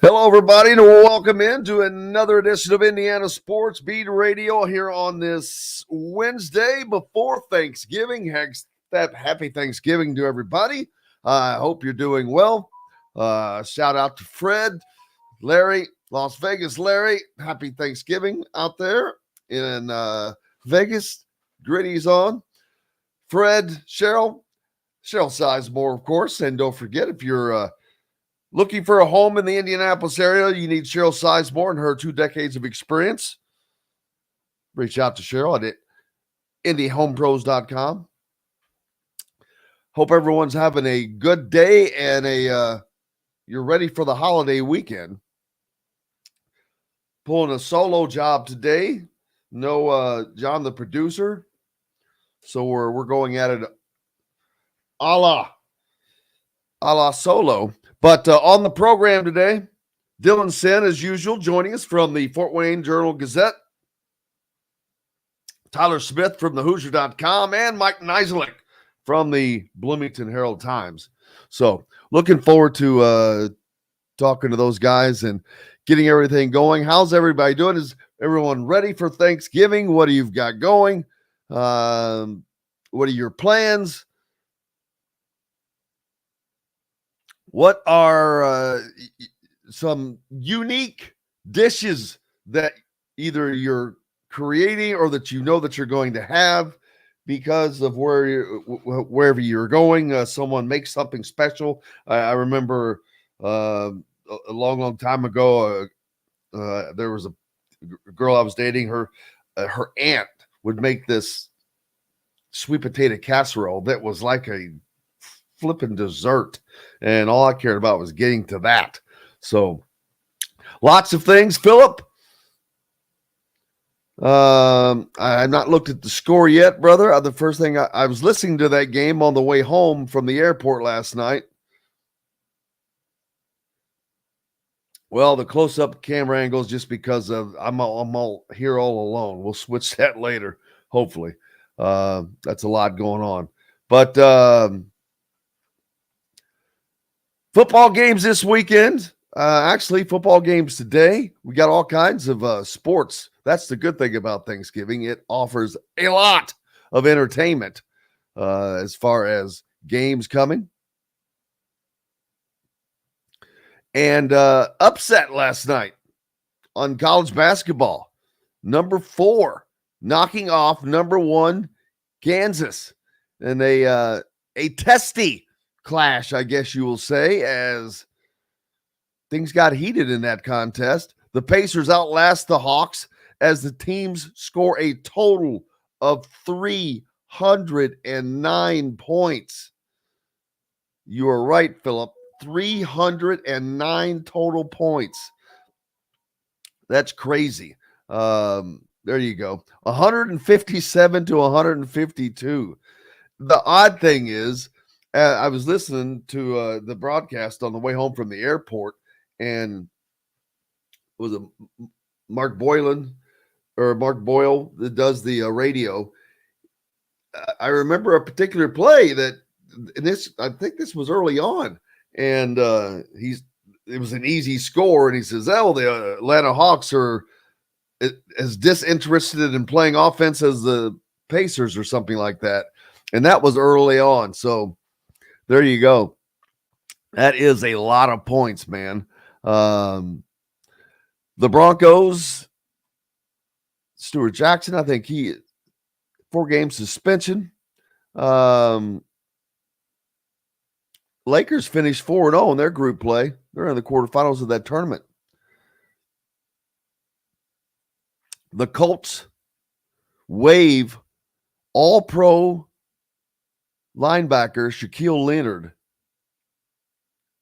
Hello, everybody, and welcome into another edition of Indiana Sports Beat Radio here on this Wednesday before Thanksgiving. Happy Thanksgiving to everybody. I hope you're doing well. Shout out to Fred, Larry, Las Vegas. Larry, happy Thanksgiving out there in Vegas. Gritty's on. Fred, Cheryl Sizemore, of course. And don't forget, if you're looking for a home in the Indianapolis area, you need Cheryl Sizemore and her 2 decades of experience. Reach out to Cheryl at IndyHomePros.com. Hope everyone's having a good day and you're ready for the holiday weekend. Pulling a solo job today. No John the producer. So we're going at it a la solo. But on the program today, Dylan Sinn, as usual, joining us from the Fort Wayne Journal-Gazette. Tyler Smith from the Hoosier.com and Mike Niziolek from the Bloomington Herald-Times. So looking forward to talking to those guys and getting everything going. How's everybody doing? Is everyone ready for Thanksgiving? What do you got going? What are your plans? What are some unique dishes that either you're creating or that you know that you're going to have because of wherever you're going? Someone makes something special. I remember a long time ago, there was a girl I was dating. Her aunt would make this sweet potato casserole that was like a flipping dessert, and all I cared about was getting to that. So lots of things. Philip, I've not looked at the score yet, brother. The first thing I was listening to that game on the way home from the airport last night. Well, the close-up camera angles, just because of I'm all here all alone. We'll switch that later, hopefully. That's a lot going on, but football games this weekend. Actually, football games today. We got all kinds of sports. That's the good thing about Thanksgiving. It offers a lot of entertainment as far as games coming. And upset last night on college basketball. Number 4 knocking off number 1 Kansas. And a testy clash, I guess you will say, as things got heated in that contest. The Pacers outlast the Hawks as the teams score a total of 309 points. You are right, Philip. 309 total points. That's crazy. There you go. 157 to 152. The odd thing is, I was listening to the broadcast on the way home from the airport, and it was Mark Boyle that does the radio. I remember a particular play that, I think this was early on, and it was an easy score, and he says, the Atlanta Hawks are as disinterested in playing offense as the Pacers or something like that. And that was early on. So there you go. That is a lot of points, man. The Broncos, Stuart Jackson, I think 4-game suspension. Lakers finished 4-0 in their group play. They're in the quarterfinals of that tournament. The Colts waive all-pro linebacker Shaquille Leonard.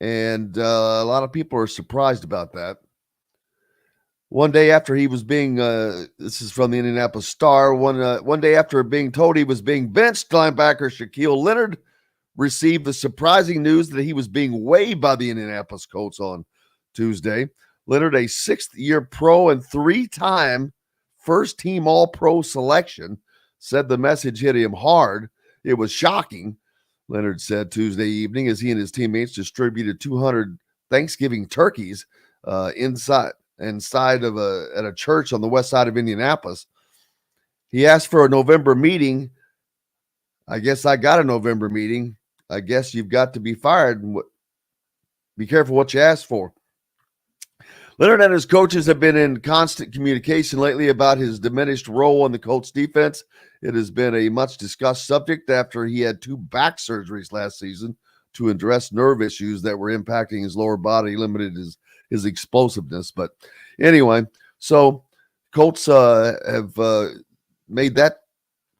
And a lot of people are surprised about that. One day after he was being, this is from the Indianapolis Star, one day after being told he was being benched, linebacker Shaquille Leonard received the surprising news that he was being waived by the Indianapolis Colts on Tuesday. Leonard, a 6th-year pro and 3-time first-team All-Pro selection, said the message hit him hard. It was shocking, Leonard said Tuesday evening as he and his teammates distributed 200 Thanksgiving turkeys inside of at a church on the west side of Indianapolis. He asked for a November meeting. I guess I got a November meeting. I guess you've got to be fired. Be careful what you ask for. Leonard and his coaches have been in constant communication lately about his diminished role in the Colts defense. It has been a much discussed subject after he had 2 back surgeries last season to address nerve issues that were impacting his lower body, limited his explosiveness. But anyway, so Colts have made that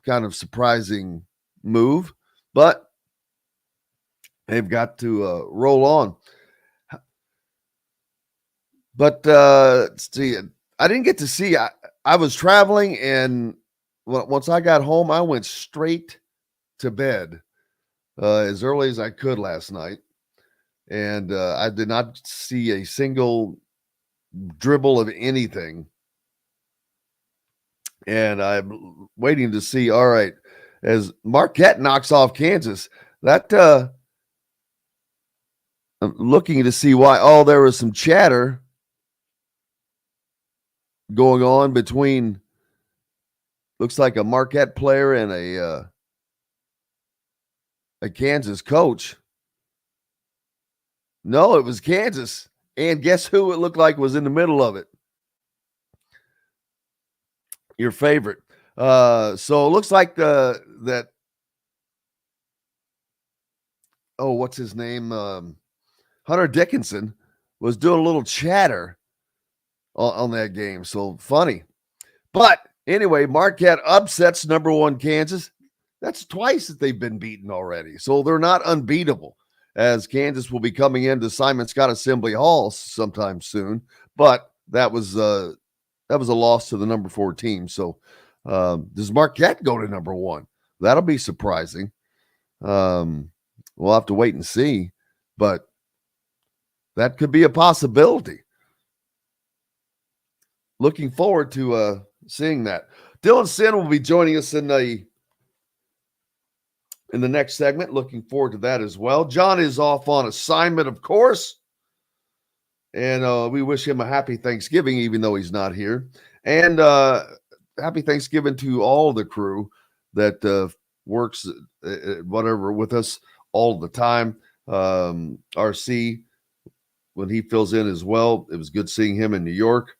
kind of surprising move, but they've got to roll on. But let's see, I didn't get to see. I was traveling, and once I got home, I went straight to bed as early as I could last night, and I did not see a single dribble of anything. And I'm waiting to see. All right, as Marquette knocks off Kansas, that I'm looking to see why. Oh, there was some chatter going on between, looks like a Marquette player and a Kansas coach. No, it was Kansas. And guess who it looked like was in the middle of it? Your favorite. So it looks like that. Oh, what's his name? Hunter Dickinson was doing a little chatter on that game. So funny. But anyway, Marquette upsets number 1 Kansas. That's twice that they've been beaten already. So they're not unbeatable, as Kansas will be coming into Simon Scott Assembly Hall sometime soon. But that was a loss to the number 4 team. So does Marquette go to number 1? That'll be surprising. We'll have to wait and see. But that could be a possibility. Looking forward to seeing that. Dylan Sinn will be joining us in the next segment. Looking forward to that as well. John is off on assignment, of course. And we wish him a happy Thanksgiving, even though he's not here. And happy Thanksgiving to all the crew that works whatever with us all the time. RC, when he fills in as well, it was good seeing him in New York.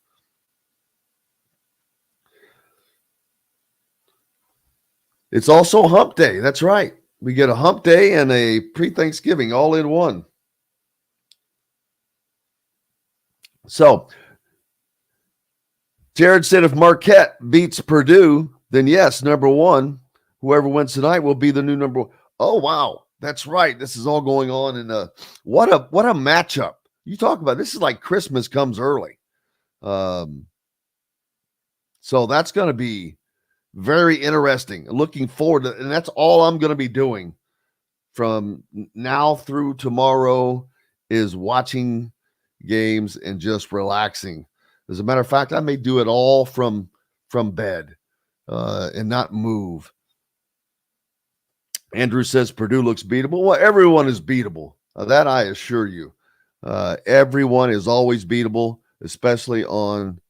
It's also Hump Day. That's right. We get a Hump Day and a pre-Thanksgiving all in one. So, Jared said if Marquette beats Purdue, then yes, number 1, whoever wins tonight will be the new number 1. Oh, wow. That's right. This is all going on in what a matchup. You talk about this is like Christmas comes early. So that's going to be very interesting. Looking forward to, and that's all I'm going to be doing from now through tomorrow is watching games and just relaxing. As a matter of fact, I may do it all from bed and not move. Andrew says Purdue looks beatable. Well, everyone is beatable. That I assure you. Everyone is always beatable, especially on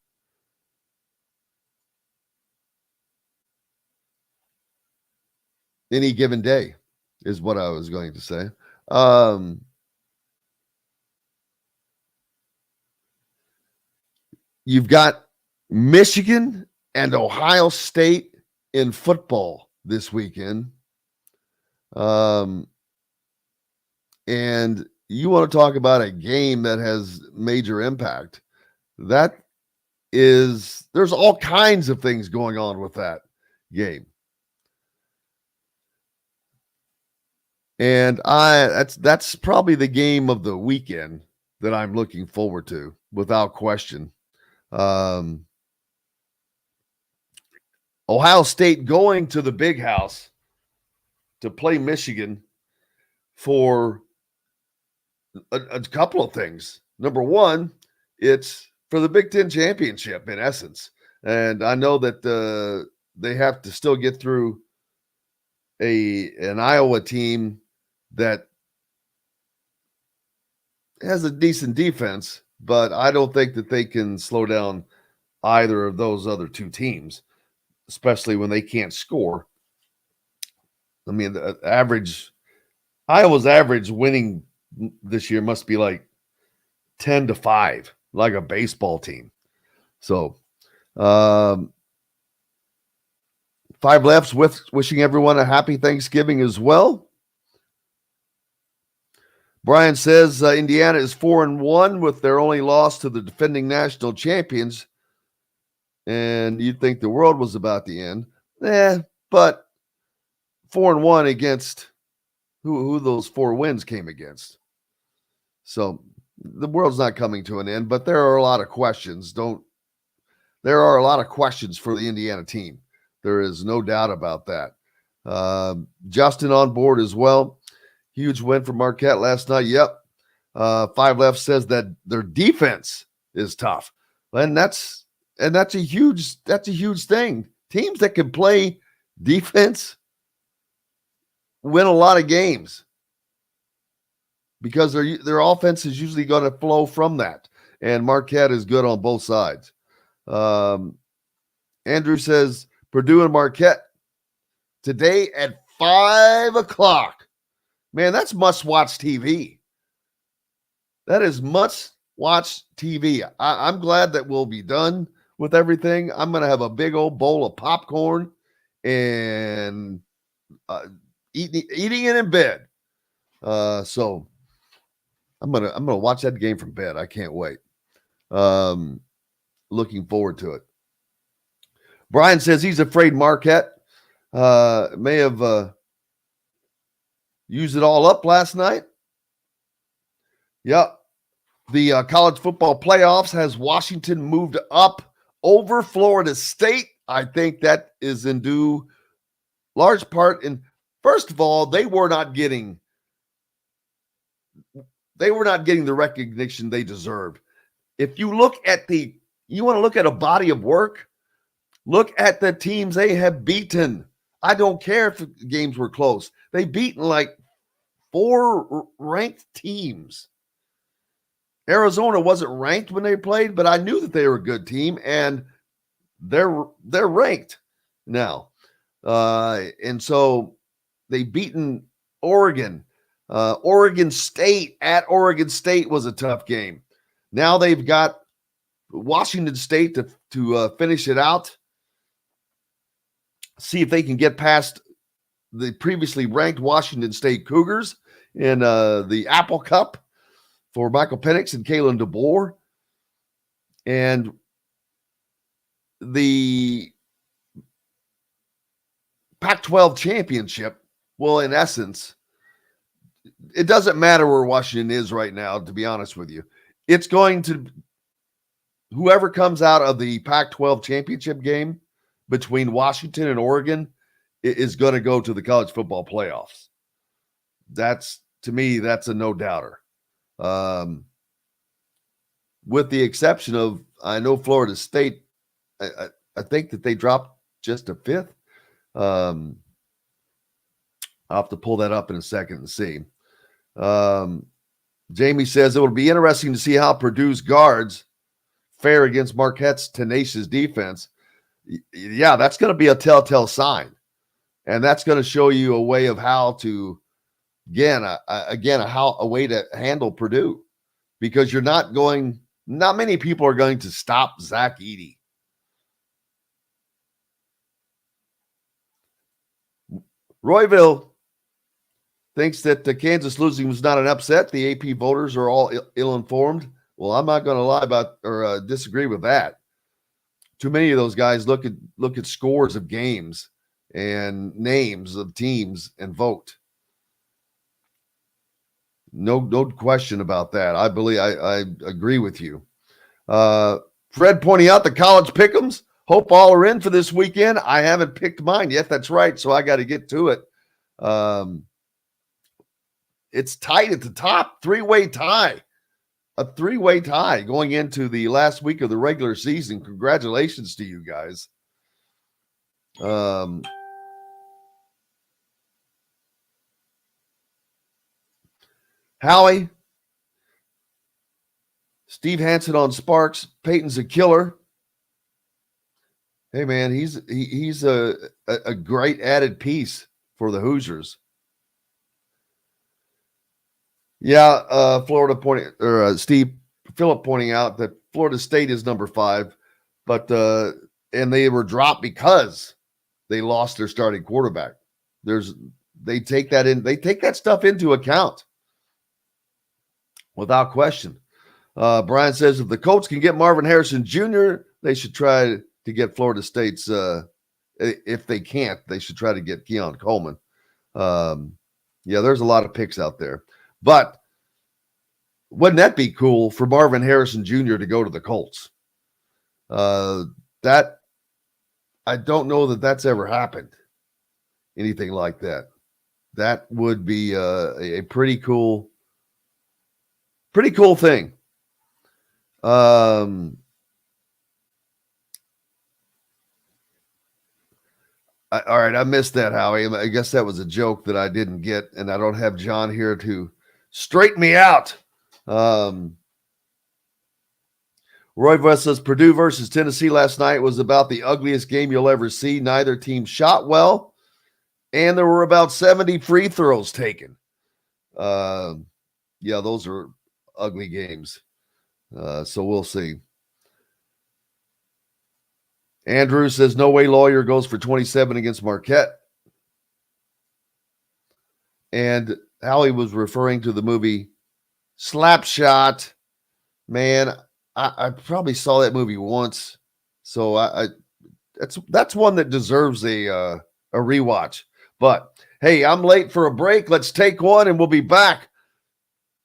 any given day, is what I was going to say. You've got Michigan and Ohio State in football this weekend. And you want to talk about a game that has major impact. There's all kinds of things going on with that game. And that's probably the game of the weekend that I'm looking forward to, without question. Ohio State going to the Big House to play Michigan for a couple of things. Number 1, it's for the Big Ten championship, in essence. And I know that they have to still get through an Iowa team that has a decent defense, but I don't think that they can slow down either of those other two teams, especially when they can't score. I mean, the Iowa's average winning this year must be like 10-5, like a baseball team. So, Five Lefts wishing everyone a happy Thanksgiving as well. Brian says Indiana is 4-1 with their only loss to the defending national champions. And you'd think the world was about to end. But 4-1 against who those 4 wins came against. So the world's not coming to an end, but there are a lot of questions. There are a lot of questions for the Indiana team. There is no doubt about that. Justin on board as well. Huge win for Marquette last night. Yep. Five Left says that their defense is tough. And that's a huge thing. Teams that can play defense win a lot of games because their offense is usually going to flow from that. And Marquette is good on both sides. Andrew says Purdue and Marquette today at 5:00. Man, that's must-watch TV. That is must-watch TV. I'm glad that we'll be done with everything. I'm going to have a big old bowl of popcorn and eating it in bed. So I'm gonna watch that game from bed. I can't wait. Looking forward to it. Brian says he's afraid Marquette may have used it all up last night. Yep. The college football playoffs has Washington moved up over Florida State. I think that is in due large part. And first of all, they were not getting the recognition they deserved. If you want to look at a body of work, look at the teams they have beaten. I don't care if the games were close. They've beaten like 4 ranked teams. Arizona wasn't ranked when they played, but I knew that they were a good team, and they're ranked now. And so they've beaten Oregon. Oregon State at Oregon State was a tough game. Now they've got Washington State to finish it out. See if they can get past the previously ranked Washington State Cougars in the Apple Cup for Michael Penix and Kalen DeBoer. And the Pac-12 championship, well, in essence, it doesn't matter where Washington is right now, to be honest with you. It's going to, whoever comes out of the Pac-12 championship game between Washington and Oregon is going to go to the college football playoffs. To me, that's a no-doubter. With the exception of, I know Florida State, I think that they dropped just a 5th. I'll have to pull that up in a second and see. Jamie says it will be interesting to see how Purdue's guards fare against Marquette's tenacious defense. Yeah, that's going to be a telltale sign. And that's going to show you a way of how to, a way to handle Purdue. Because not many people are going to stop Zach Edey. Royville thinks that Kansas losing was not an upset. The AP voters are all ill-informed. Well, I'm not going to lie about or disagree with that. Too many of those guys look at scores of games and names of teams and vote. No question about that. I agree with you. Fred pointing out the college pick'ems. Hope all are in for this weekend. I haven't picked mine yet. That's right. So I got to get to it. It's tight at the top. 3-way tie. A 3-way tie going into the last week of the regular season. Congratulations to you guys. Howie Steve Hansen on Sparks. Peyton's a killer. Hey man, he's a great added piece for the Hoosiers. Yeah, Florida pointing or Steve Phillip pointing out that Florida State is number 5, but and they were dropped because they lost their starting quarterback. They take that stuff into account without question. Brian says if the Colts can get Marvin Harrison Jr., they should try to get Florida State's. If they can't, they should try to get Keon Coleman. Yeah, there's a lot of picks out there, but wouldn't that be cool for Marvin Harrison Jr. to go to the Colts? That I don't know that that's ever happened. Anything like that. That would be a pretty cool thing. All right, I missed that, Howie. I guess that was a joke that I didn't get, and I don't have John here to straighten me out. Roy West says Purdue versus Tennessee last night was about the ugliest game you'll ever see. Neither team shot well, and there were about 70 free throws taken. Yeah, those are ugly games. So we'll see. Andrew says no way Lawyer goes for 27 against Marquette. And Howie was referring to the movie Slapshot. Man, I probably saw that movie once. So that's one that deserves a rewatch. But hey, I'm late for a break. Let's take one and we'll be back.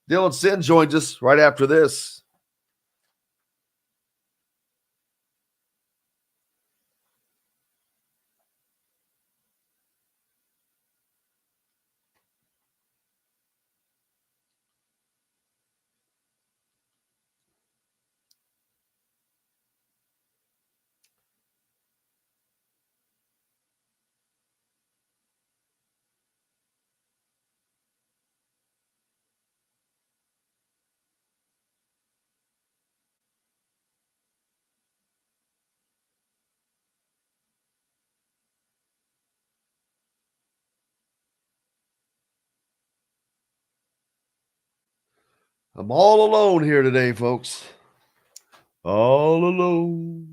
Dylan Sinn joins us right after this. I'm all alone here today, folks. All alone.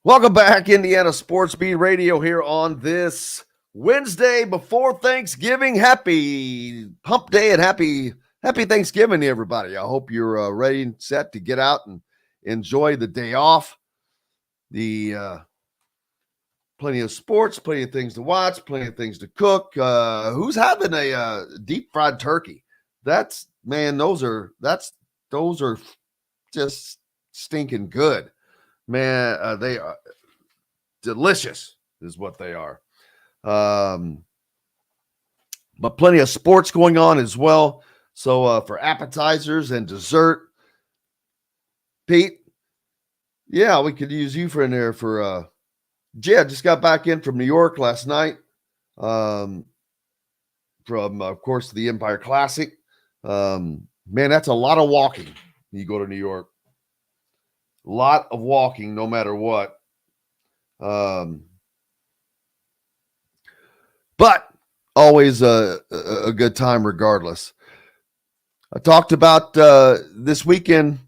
Welcome back, Indiana Sports Beat Radio here on this Wednesday before Thanksgiving. Happy Hump Day and happy Thanksgiving to everybody. I hope you're ready and set to get out and enjoy the day off. The plenty of sports, plenty of things to watch, plenty of things to cook. Who's having a deep fried turkey? Those are just stinking good. Man, they are delicious is what they are. But plenty of sports going on as well. So for appetizers and dessert, Pete, yeah, we could use you for in there for just got back in from New York last night. From of course the Empire Classic. Man, that's a lot of walking when you go to New York. A lot of walking, no matter what. But always a good time regardless. I talked about this weekend,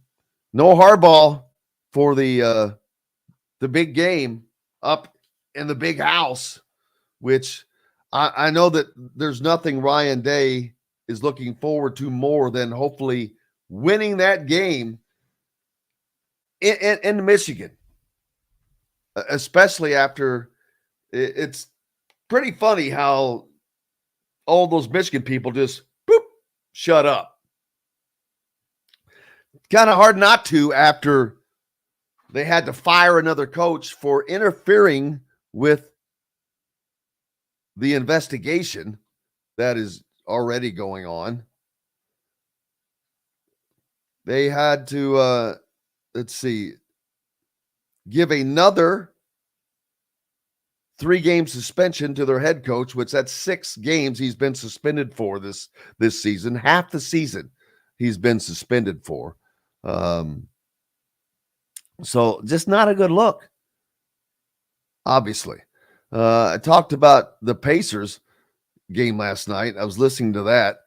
no hardball for the big game up in the big house, which I know that there's nothing Ryan Day is looking forward to more than hopefully winning that game in Michigan, especially after it's pretty funny how all those Michigan people just shut up. Kind of hard not to after they had to fire another coach for interfering with the investigation that is already going on. They had to give another 3-game suspension to their head coach, which that's 6 games he's been suspended for this season. Half the season he's been suspended for. So just not a good look, obviously. I talked about the Pacers game last night. I was listening to that.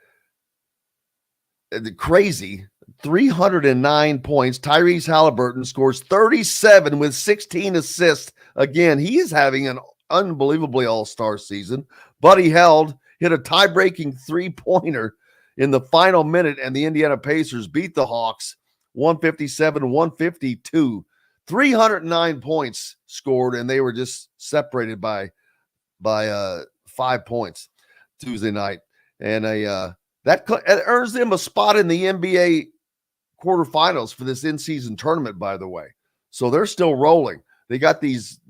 Crazy. 309 points. Tyrese Halliburton scores 37 with 16 assists. Again, he is having an unbelievably all-star season. Buddy Held hit a tie-breaking 3-pointer in the final minute, and the Indiana Pacers beat the Hawks 157-152. 309 points scored, and they were just separated by 5 points Tuesday night. And that earns them a spot in the NBA quarterfinals for this in-season tournament, by the way. So they're still rolling. They got these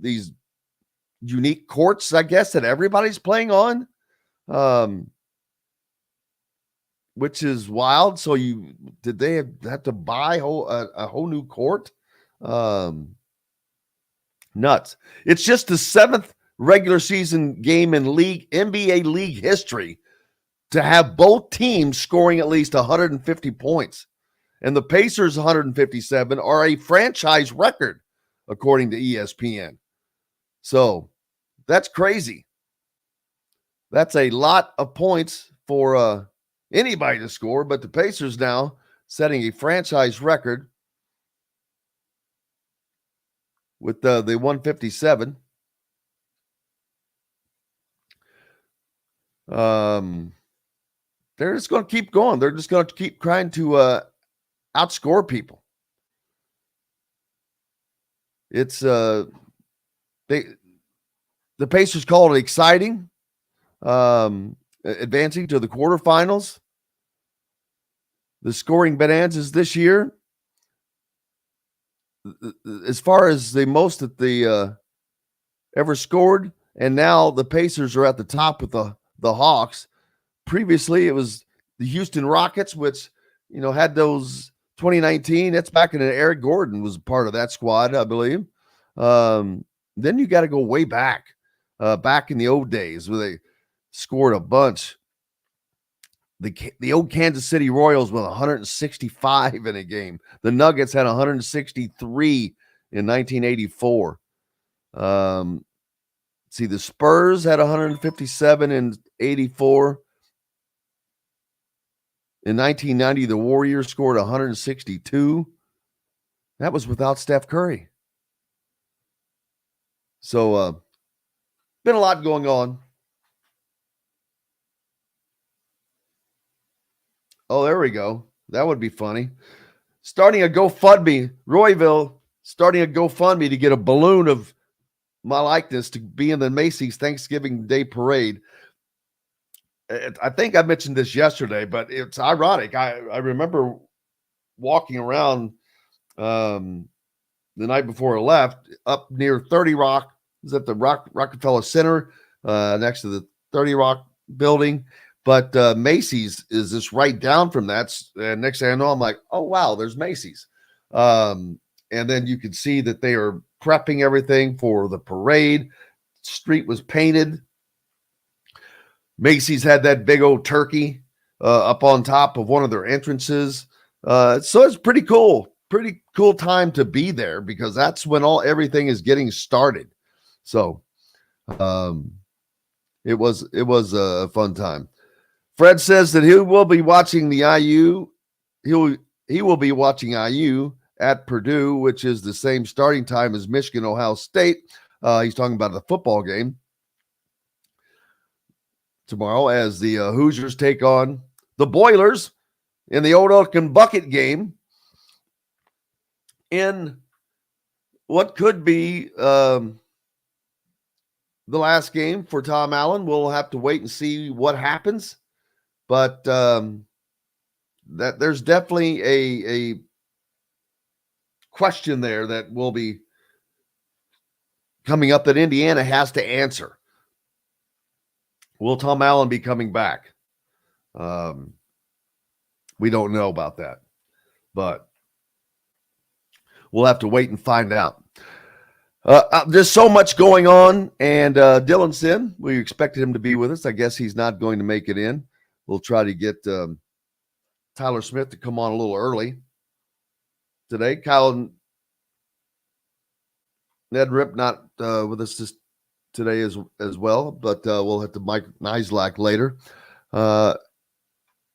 unique courts, I guess, that everybody's playing on, which is wild. So did they have to buy a whole new court? Nuts. It's just the 7th regular season game in NBA league history to have both teams scoring at least 150 points. And the Pacers 157 are a franchise record, according to ESPN. So that's crazy. That's a lot of points for anybody to score, but the Pacers now setting a franchise record with the 157. They're just going to keep going. They're just going to keep trying to outscore people. It's the Pacers call it exciting, advancing to the quarterfinals. The scoring bonanzas this year, as far as the most that the ever scored, and now the Pacers are at the top with the Hawks. Previously, it was the Houston Rockets, which had those 2019. That's back in Eric Gordon was part of that squad, I believe. Then you got to go way back in the old days where they scored a bunch. The old Kansas City Royals with 165 in a game. The Nuggets had 163 in 1984. See, the Spurs had 157 in 84. In 1990, the Warriors scored 162. That was without Steph Curry. So, been a lot going on. Oh, there we go. That would be funny. Starting a GoFundMe, Royville, starting a GoFundMe to get a balloon of my likeness to be in the Macy's Thanksgiving Day Parade. I think I mentioned this yesterday, but it's ironic. I remember walking around the night before I left up near 30 Rock. It was at the Rockefeller Center next to the 30 Rock building. But Macy's is just right down from that. And next thing I know, I'm like, oh, wow, there's Macy's. And then you could see that they are prepping everything for the parade. Street was painted. Macy's had that big old turkey up on top of one of their entrances. So it's pretty cool. Pretty cool time to be there because that's when everything is getting started. So it was a fun time. Fred says that he will be watching the IU. He will be watching IU at Purdue, which is the same starting time as Michigan, Ohio State. He's talking about the football game tomorrow as the Hoosiers take on the Boilers in the Old Elkin Bucket game in what could be the last game for Tom Allen. We'll have to wait and see what happens. But that there's definitely a question there that will be coming up that Indiana has to answer. Will Tom Allen be coming back? We don't know about that, but we'll have to wait and find out. There's so much going on, and Dylan Sinn, we expected him to be with us. I guess he's not going to make it in. We'll try to get Tyler Smith to come on a little early today. Kyle and Ned Rip not with us today as well, but we'll have to Mike Niziolek later.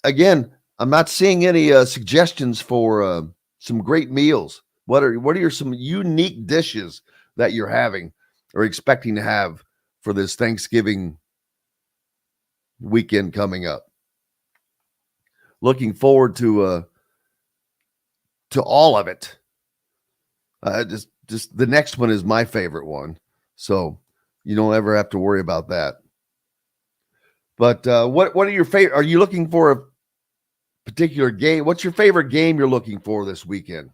Again, I'm not seeing any suggestions for some great meals. What are some unique dishes that you're having or expecting to have for this Thanksgiving weekend coming up? Looking forward to all of it. Just the next one is my favorite one, so you don't ever have to worry about that. But what are your favorite? Are you looking for a particular game? What's your favorite game you're looking for this weekend?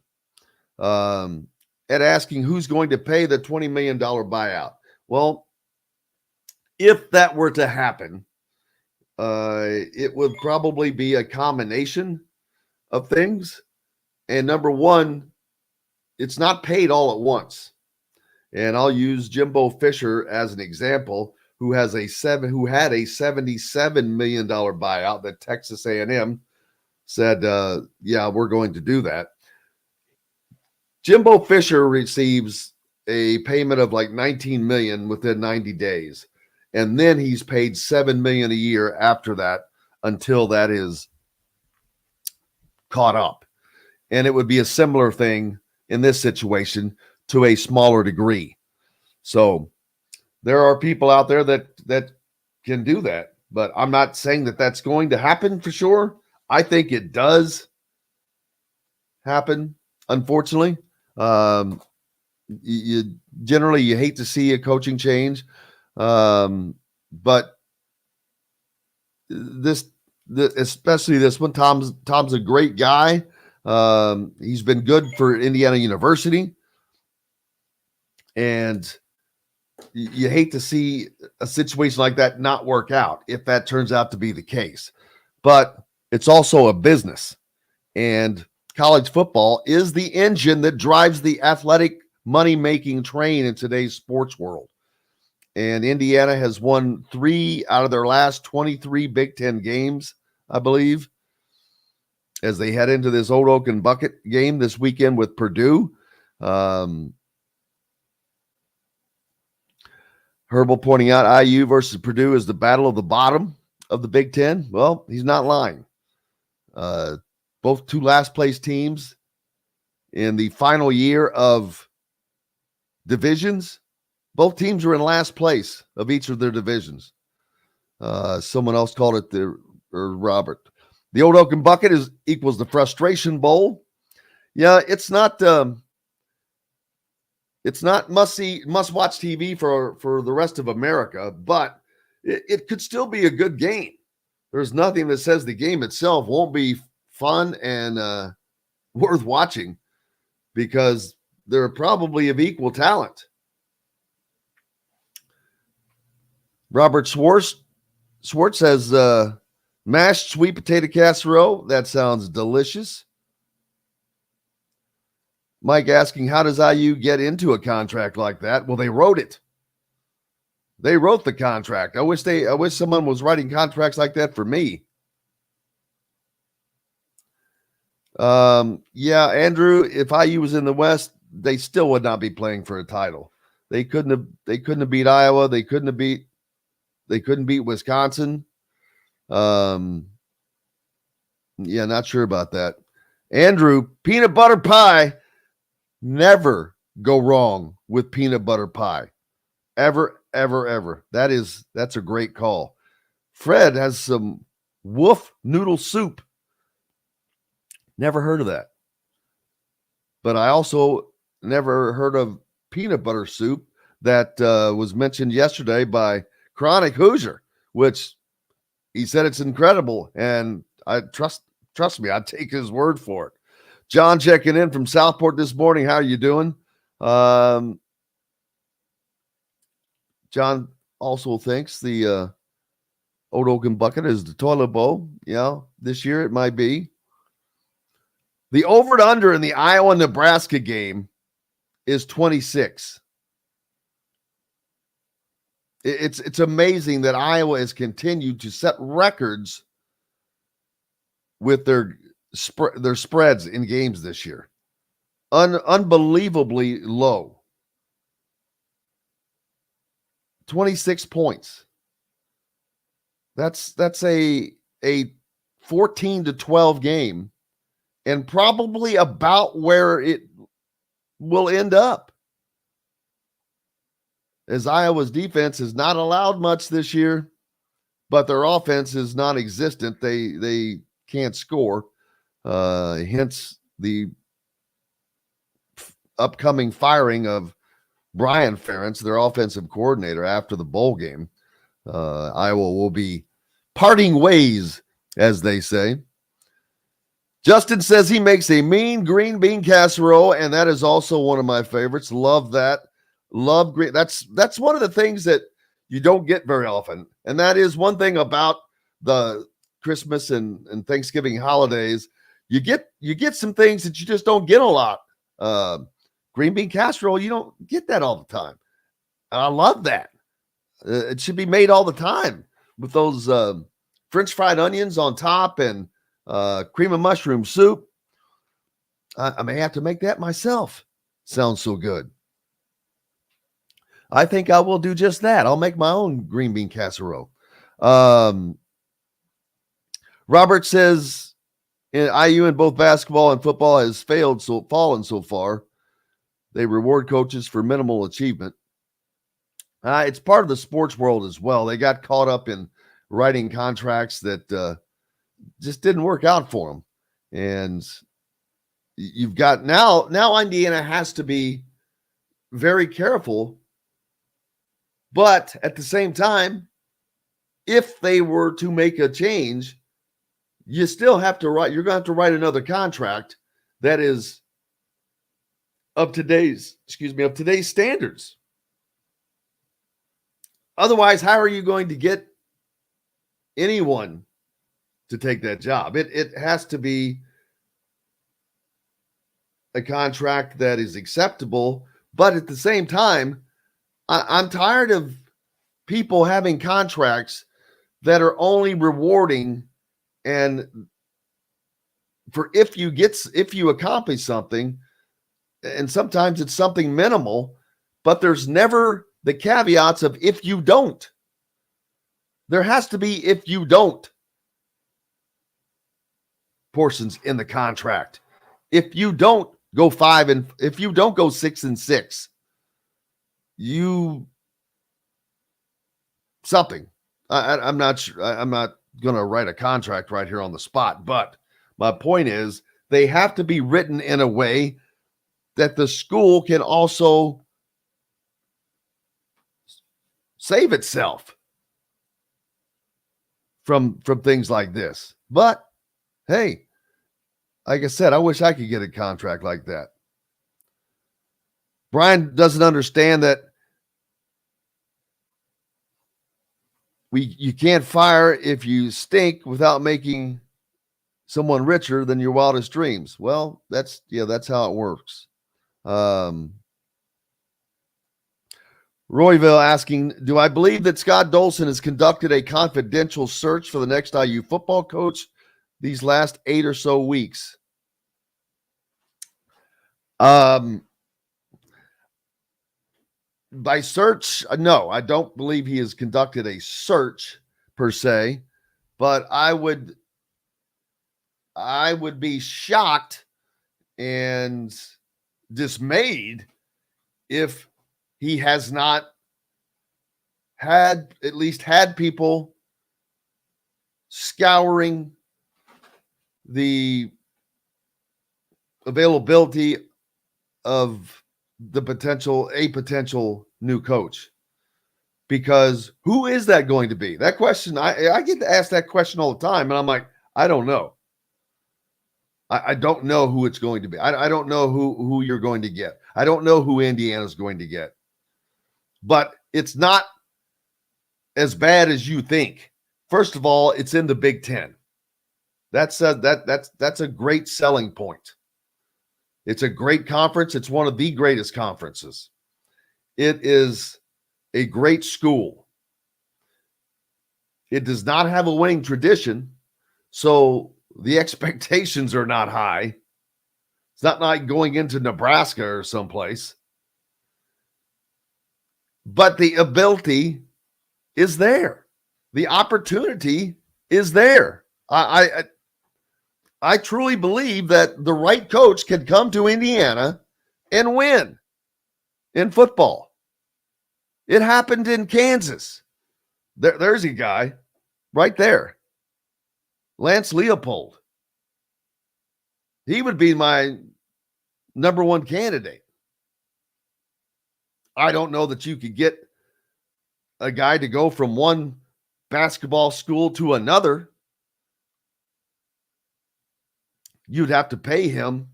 And asking who's going to pay the $20 million buyout. Well, if that were to happen, it would probably be a combination of things. And number one, it's not paid all at once. And I'll use Jimbo Fisher as an example, who had a $77 million buyout that Texas A&M said, yeah, we're going to do that. Jimbo Fisher receives a payment of like $19 million within 90 days. And then he's paid $7 million a year after that until that is caught up. And it would be a similar thing in this situation to a smaller degree. So there are people out there that can do that, but I'm not saying that that's going to happen for sure. I think it does happen, unfortunately. You generally hate to see a coaching change. But especially this one, Tom's a great guy. He's been good for Indiana University, and you hate to see a situation like that not work out if that turns out to be the case. But it's also a business, and college football is the engine that drives the athletic money-making train in today's sports world. And Indiana has won 3 out of their last 23 Big Ten games, I believe, as they head into this Old Oaken Bucket game this weekend with Purdue. Herbal pointing out IU versus Purdue is the battle of the bottom of the Big Ten. Well, he's not lying. Both 2 last-place teams in the final year of divisions. Both teams are in last place of each of their divisions. Someone else called it Robert. The Old Oaken Bucket equals the Frustration Bowl. Yeah, it's not must-watch TV for the rest of America, but it could still be a good game. There's nothing that says the game itself won't be fun and worth watching because they're probably of equal talent. Robert Schwartz says mashed sweet potato casserole. That sounds delicious. Mike asking, how does IU get into a contract like that? Well, they wrote it. They wrote the contract. I wish someone was writing contracts like that for me. Yeah, Andrew, if IU was in the West, they still would not be playing for a title. They couldn't have beat Iowa. They couldn't beat Wisconsin. Yeah, not sure about that. Andrew, peanut butter pie. Never go wrong with peanut butter pie. Ever, ever, ever. That's a great call. Fred has some Wolf noodle soup. Never heard of that. But I also never heard of peanut butter soup that was mentioned yesterday by Chronic Hoosier, which he said it's incredible. And I trust me, I'd take his word for it. John checking in from Southport this morning. How are you doing? John also thinks the Old Oaken Bucket is the toilet bowl. Yeah, this year it might be. The over and under in the Iowa-Nebraska game is 26. It's amazing that Iowa has continued to set records with their spreads in games this year. Unbelievably low. 26 points. That's a 14-12 game and probably about where it will end up. As Iowa's defense has not allowed much this year, but their offense is non-existent. They can't score. Hence the upcoming firing of Brian Ferentz, their offensive coordinator, after the bowl game. Iowa will be parting ways, as they say. Justin says he makes a mean green bean casserole, and that is also one of my favorites. Love that. Love green. That's one of the things that you don't get very often. And that is one thing about the Christmas and Thanksgiving holidays. You get some things that you just don't get a lot. Green bean casserole, you don't get that all the time. And I love that. It should be made all the time with those French fried onions on top and cream of mushroom soup. I may have to make that myself. Sounds so good. I think I will do just that. I'll make my own green bean casserole. Robert says IU in both basketball and football has fallen so far. They reward coaches for minimal achievement. It's part of the sports world as well. They got caught up in writing contracts that just didn't work out for them. And you've got now Indiana has to be very careful. But at the same time, if they were to make a change, you still have to write, you're going to have to write another contract that is of today's standards. Otherwise, how are you going to get anyone to take that job? It has to be a contract that is acceptable, but at the same time, I'm tired of people having contracts that are only rewarding and for if you accomplish something, and sometimes it's something minimal, but there's never the caveats of if you don't. There has to be if you don't portions in the contract. If you don't go 5 and if you don't go 6 and 6, you something. I'm not sure. I'm not going to write a contract right here on the spot, but my point is they have to be written in a way that the school can also save itself from things like this. But hey, like I said, I wish I could get a contract like that. Brian doesn't understand that you can't fire if you stink without making someone richer than your wildest dreams. Well, that's how it works. Royville asking, do I believe that Scott Dolson has conducted a confidential search for the next IU football coach these last 8 or so weeks? By search, no, I don't believe he has conducted a search per se, but I would be shocked and dismayed if he has not had people scouring the availability of a potential new coach. Because who is that going to be? That question, I get to ask that question all the time, and I'm like, I don't know. I don't know who it's going to be. I don't know who you're going to get. I don't know who Indiana's going to get. But it's not as bad as you think. First of all, it's in the Big Ten. That's a great selling point. It's a great conference. It's one of the greatest conferences. It is a great school. It does not have a winning tradition, so the expectations are not high. It's not like going into Nebraska or someplace. But the ability is there. The opportunity is there. I truly believe that the right coach can come to Indiana and win in football. It happened in Kansas. There's a guy right there. Lance Leopold. He would be my number one candidate. I don't know that you could get a guy to go from one basketball school to another. You'd have to pay him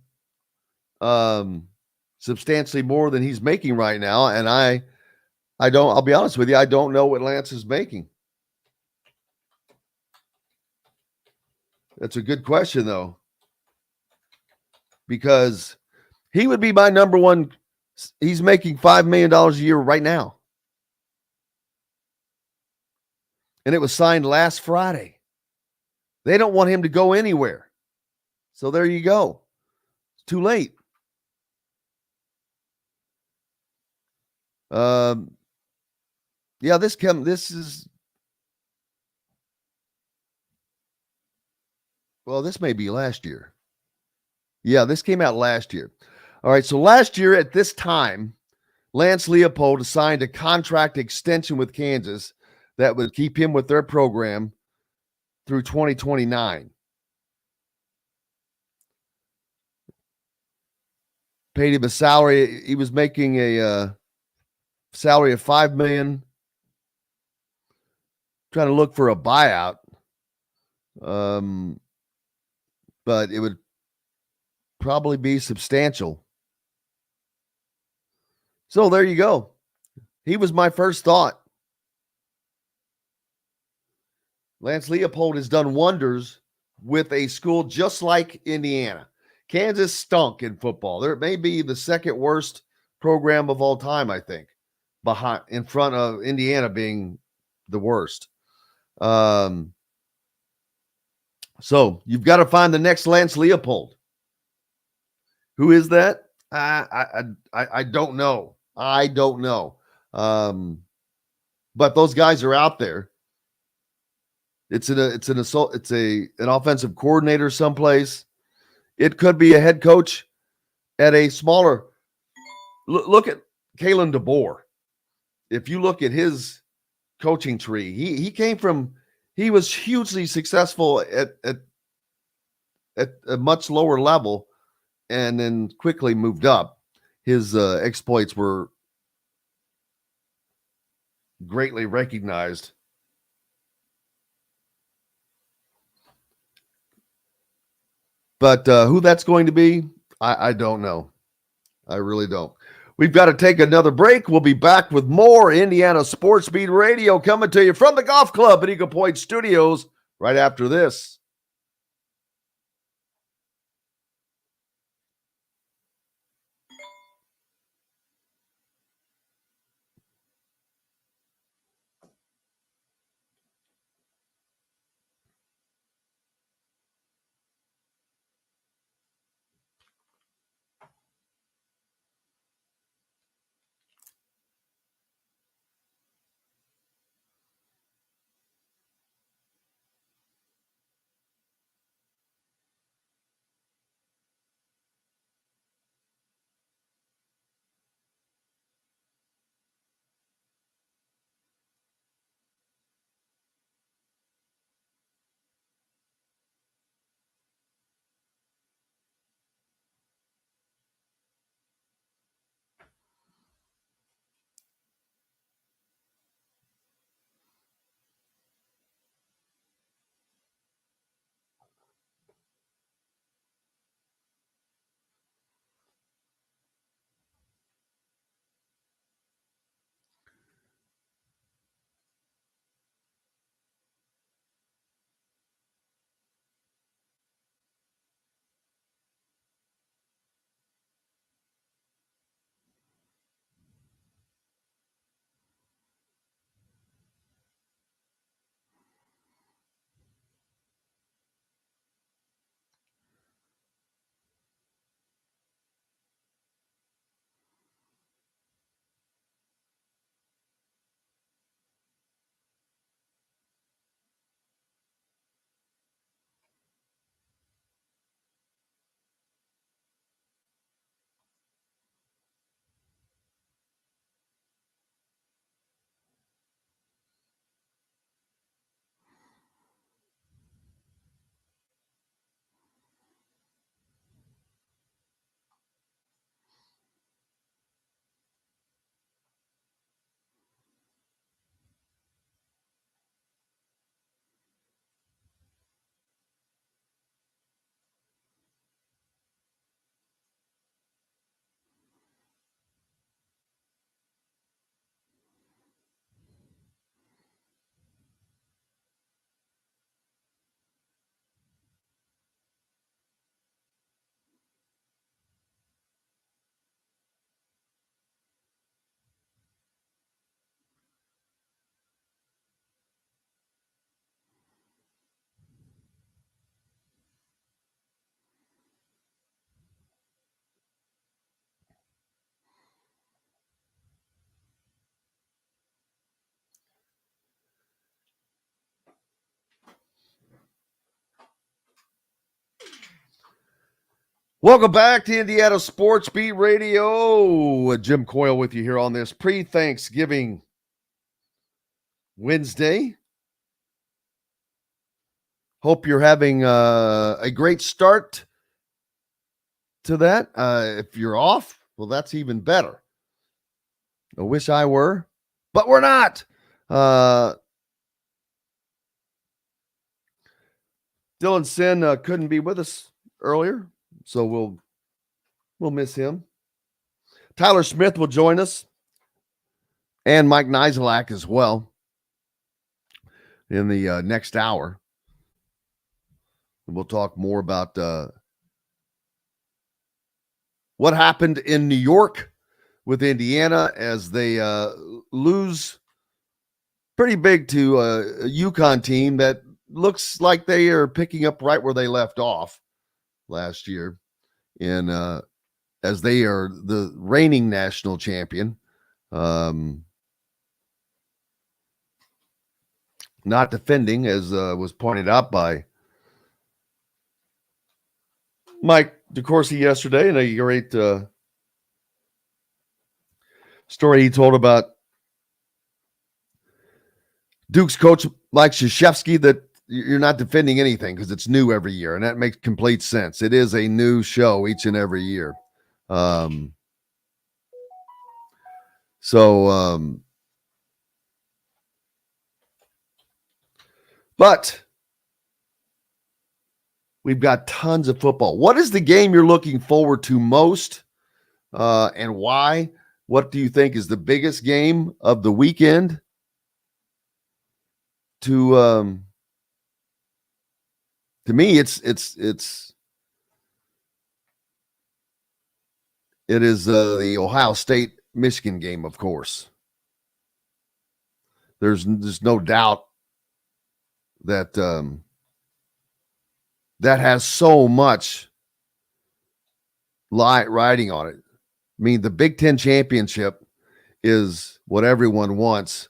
substantially more than he's making right now. And I'll be honest with you, I don't know what Lance is making. That's a good question, though, because he would be my number one. He's making $5 million a year right now. And it was signed last Friday. They don't want him to go anywhere. So there you go. It's too late. This may be last year. Yeah, this came out last year. All right, so last year at this time, Lance Leopold signed a contract extension with Kansas that would keep him with their program through 2029. Paid him a salary. He was making a salary of $5 million. Trying to look for a buyout. But it would probably be substantial. So there you go. He was my first thought. Lance Leopold has done wonders with a school just like Indiana. Kansas stunk in football. There may be the second worst program of all time, I think, in front of Indiana being the worst. So you've got to find the next Lance Leopold. Who is that? I don't know. I don't know. But those guys are out there. It's an offensive coordinator someplace. It could be a head coach at a smaller. Look at Kalen DeBoer. if you look at his coaching tree, he was hugely successful at a much lower level and then quickly moved up. His exploits were greatly recognized. But who that's going to be, I don't know. I really don't. We've got to take another break. We'll be back with more Indiana Sports Beat Radio coming to you from the Golf Club at Eagle Point Studios right after this. Welcome back to Indiana Sports Beat Radio. Jim Coyle with you here on this pre-Thanksgiving Wednesday. Hope you're having a great start to that. If you're off, well, that's even better. I wish I were, but we're not. Dylan Sinn couldn't be with us earlier, so we'll miss him. Tyler Smith will join us, and Mike Niziolek as well in the next hour. We'll talk more about what happened in New York with Indiana as they lose pretty big to a UConn team that looks like they are picking up right where they left off last year in as they are the reigning national champion. Not defending, as was pointed out by Mike DeCourcy yesterday, in a great story he told about Duke's coach Mike Krzyzewski that you're not defending anything because it's new every year, and that makes complete sense. It is a new show each and every year. But we've got tons of football. What is the game you're looking forward to most, and why? What do you think is the biggest game of the weekend? To me, it is the Ohio State Michigan game, of course. There's no doubt that that has so much light riding on it. I mean, the Big Ten championship is what everyone wants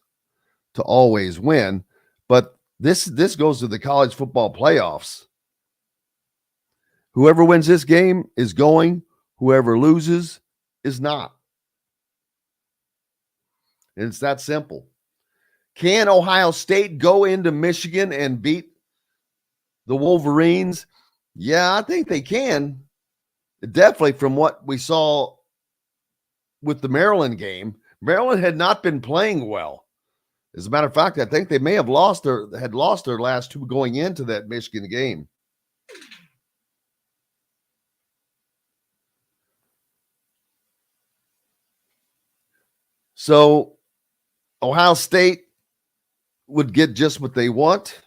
to always win, but this goes to the college football playoffs. Whoever wins this game is going. Whoever loses is not. It's that simple. Can Ohio State go into Michigan and beat the Wolverines? Yeah, I think they can. Definitely from what we saw with the Maryland game. Maryland had not been playing well. As a matter of fact, I think they may have lost their last two going into that Michigan game. So Ohio State would get just what they want.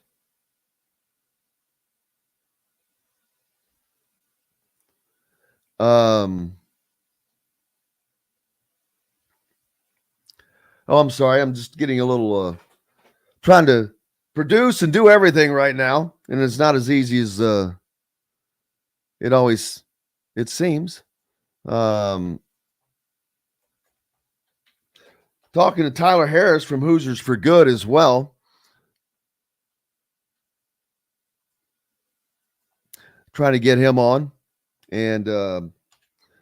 Oh, I'm sorry. I'm just getting a little trying to produce and do everything right now, and it's not as easy as it seems. Talking to Tyler Harris from Hoosiers for Good as well. Trying to get him on and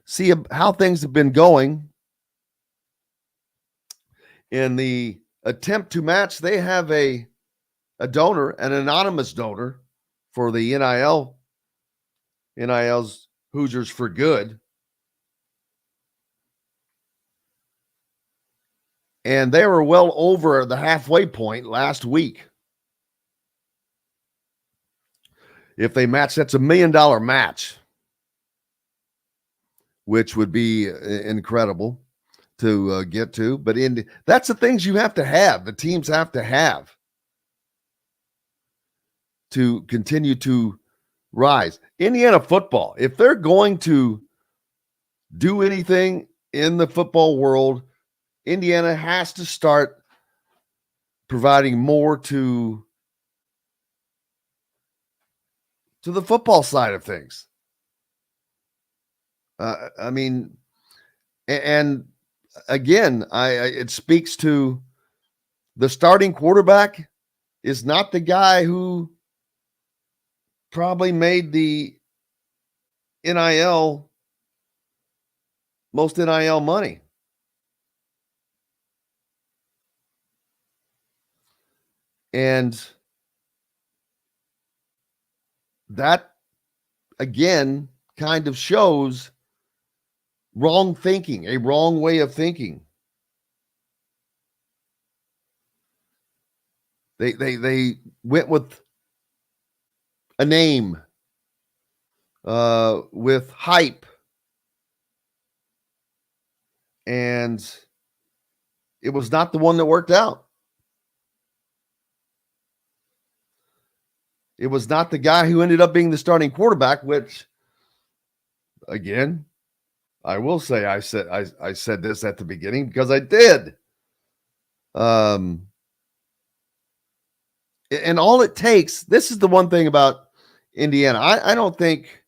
see how things have been going. In the attempt to match, they have a donor, an anonymous donor for the NIL's Hoosiers for Good. And they were well over the halfway point last week. If they match, that's $1 million match, which would be incredible to get to. But that's the things you have to have. The teams have to have to continue to rise. Indiana football, if they're going to do anything in the football world, Indiana has to start providing more to the football side of things. I mean, and again, it speaks to the starting quarterback is not the guy who probably made the most NIL money. And that, again, kind of shows wrong thinking, a wrong way of thinking. They went with a name, with hype, and it was not the one that worked out. It was not the guy who ended up being the starting quarterback, which, again, I will say I said this at the beginning because I did. And all it takes, this is the one thing about Indiana. I don't think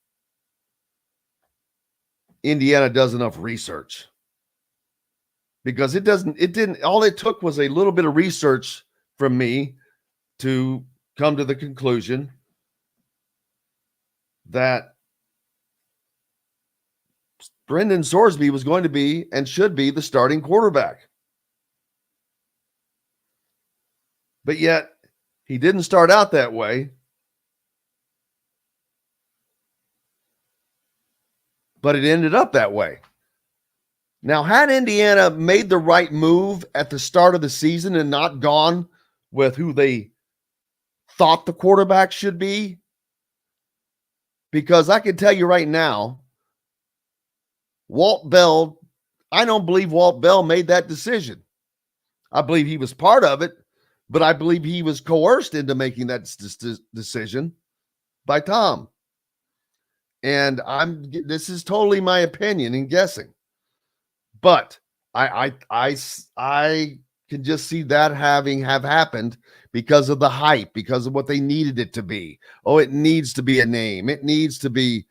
Indiana does enough research, because all it took was a little bit of research from me to come to the conclusion that Brendan Sorsby was going to be and should be the starting quarterback. But yet he didn't start out that way. But it ended up that way. Now, had Indiana made the right move at the start of the season and not gone with who they thought the quarterback should be, because I can tell you right now, Walt Bell, I don't believe Walt Bell made that decision. I believe he was part of it, but I believe he was coerced into making that decision by Tom. And this is totally my opinion and guessing. But I can just see that have happened because of the hype, because of what they needed it to be. Oh, it needs to be a name. It needs to be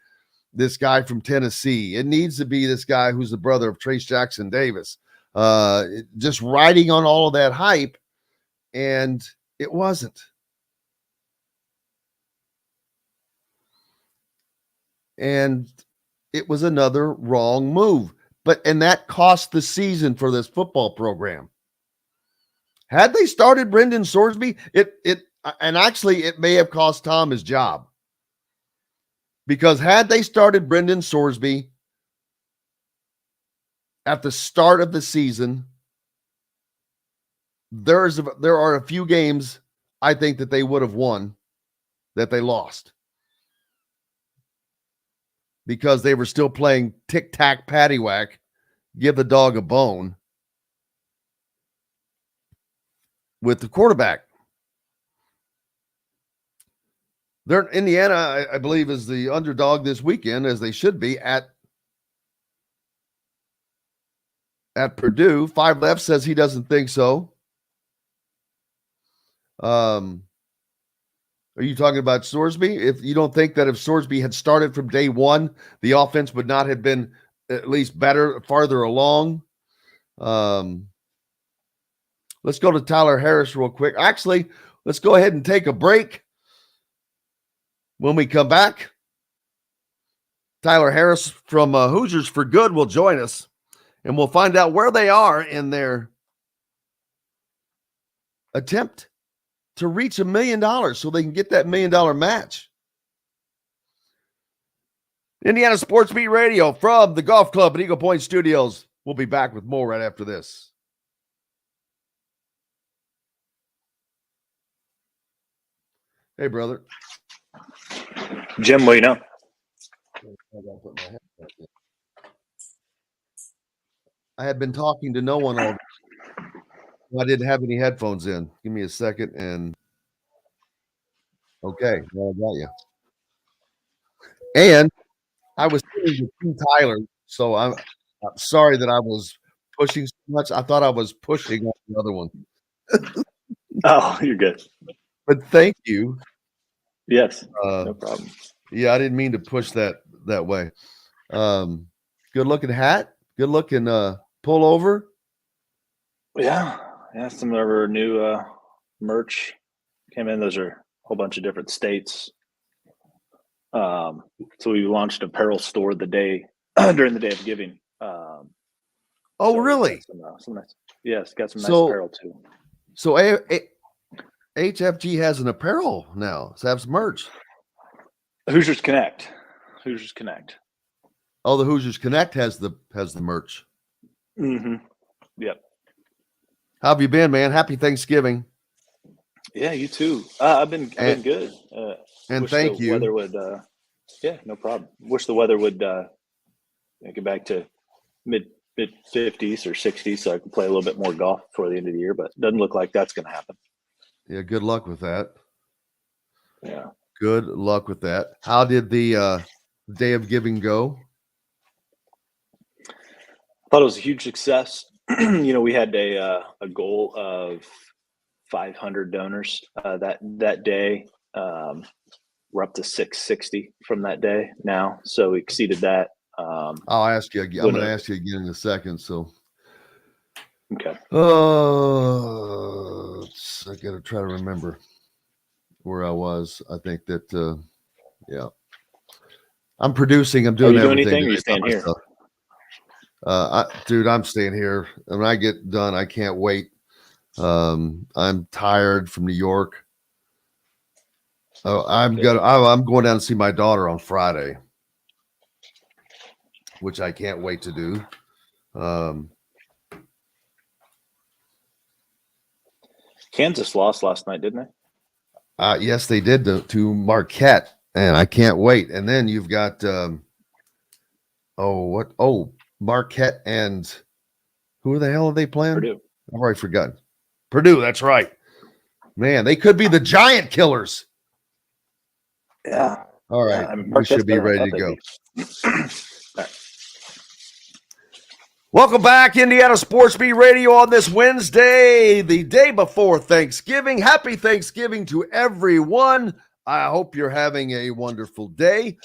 this guy from Tennessee. It needs to be this guy who's the brother of Trace Jackson Davis. Just riding on all of that hype, and it wasn't. And it was another wrong move. And that cost the season for this football program. Had they started Brendan Sorsby, and actually it may have cost Tom his job. Because had they started Brendan Sorsby at the start of the season, there are a few games I think that they would have won that they lost. Because they were still playing tic-tac paddywhack, give the dog a bone with the quarterback. Indiana, I believe, is the underdog this weekend, as they should be, at Purdue. 5 Left says he doesn't think so. Are you talking about Sorsby? If you don't think that if Sorsby had started from day one, the offense would not have been at least better, farther along. Let's go to Tyler Harris real quick. Actually, let's go ahead and take a break. When we come back, Tyler Harris from Hoosiers for Good will join us, and we'll find out where they are in their attempt to reach $1 million so they can get that $1 million match. Indiana Sports Beat Radio from the Golf Club at Eagle Point Studios. We'll be back with more right after this. Hey, brother. Jim, what do you know? I had been talking to no one all day. I didn't have any headphones in. Give me a second and okay, well, I got you. And I was sitting with Tyler, so I'm sorry that I was pushing so much. I thought I was pushing on the other one. Oh, you're good. But thank you. Yes, no problem. Yeah, I didn't mean to push that way. Good looking hat. Good looking pullover. Yeah, some of our new merch came in. Those are a whole bunch of different states. So we launched an apparel store the day during the day of giving. Oh, really? Some nice, yes, got some nice apparel too. So HFG has an apparel now. So have some merch. Hoosiers Connect. Oh, the Hoosiers Connect has the merch. Mm-hmm. Yep. How have you been, man? Happy Thanksgiving. Yeah, you too. I've been good. And thank you. Weather would, yeah, no problem. Wish the weather would get back to mid 50s or 60s, so I can play a little bit more golf before the end of the year. But it doesn't look like that's going to happen. Yeah, good luck with that. Yeah. Good luck with that. How did the day of giving go? I thought it was a huge success. We had a goal of 500 donors that day. We're up to 660 from that day now, so we exceeded that. I'll ask you again. I'm going to ask you again in a second. So, okay. I got to try to remember where I was. I think that, yeah, I'm producing. I'm doing everything. Anything? Or you staying here? Dude, I'm staying here. When I get done, I can't wait I'm tired from New York. I'm going down to see my daughter on Friday, which I can't wait to do. Kansas lost last night, didn't they? Yes, they did to Marquette, and I can't wait. And then you've got Marquette and who the hell are they playing? Purdue. I've already forgotten. Purdue, that's right. Man, they could be the giant killers. Yeah. All right. We should be ready to go. Right. Welcome back, Indiana Sports Beat Radio on this Wednesday, the day before Thanksgiving. Happy Thanksgiving to everyone. I hope you're having a wonderful day.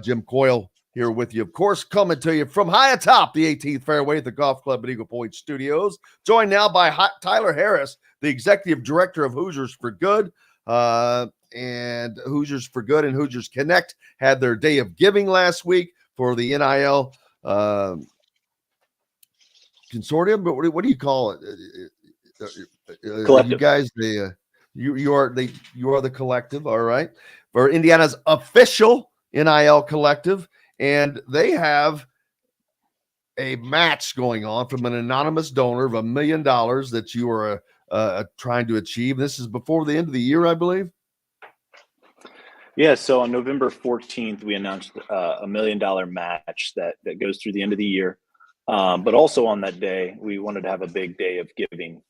Jim Coyle here with you, of course, coming to you from high atop the 18th fairway at the Golf Club at Eagle Point Studios. Joined now by Tyler Harris, the Executive Director of Hoosiers for Good. And Hoosiers for Good and Hoosiers Connect had their day of giving last week for the NIL consortium, but what do you call it? Collective. You guys, you are the collective, all right, for Indiana's official NIL collective, and they have a match going on from an anonymous donor of $1 million that you are trying to achieve. This is before the end of the year, I believe. Yeah, so on November 14th, we announced a $1 million match that goes through the end of the year. But also on that day, we wanted to have a big day of giving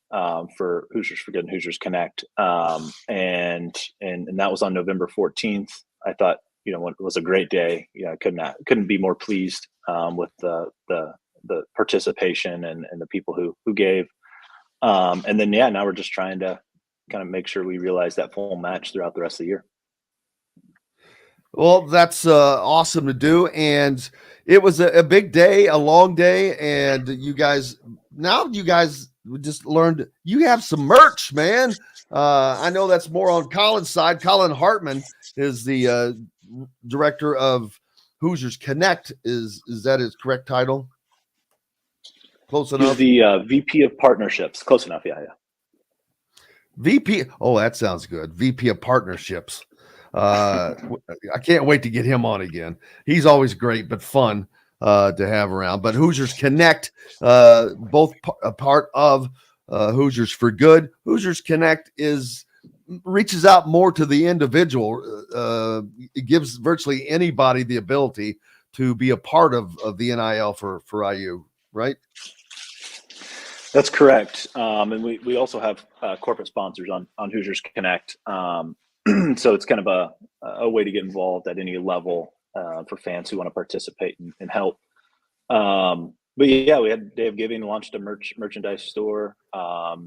for Hoosiers for Good and Hoosiers Connect. And that was on November 14th. I thought, it was a great day. I couldn't be more pleased with the participation and the people who gave. And then, now we're just trying to kind of make sure we realize that full match throughout the rest of the year. Well, that's awesome to do. And it was a big day, a long day. And you guys just learned you have some merch, man. I know that's more on Colin's side. Colin Hartman is the director of Hoosiers Connect. Is that his correct title? Close enough. He's the VP of Partnerships. Close enough, yeah. VP. Oh, that sounds good. VP of Partnerships. I can't wait to get him on again. He's always great, but fun to have around. But Hoosiers Connect, both a part of Hoosiers for Good. Hoosiers Connect reaches out more to the individual. It gives virtually anybody the ability to be a part of the NIL for IU, right? That's correct. And we also have corporate sponsors on Hoosiers Connect. So it's kind of a way to get involved at any level for fans who want to participate and help. But yeah, we had a day of giving, launched a merchandise store. All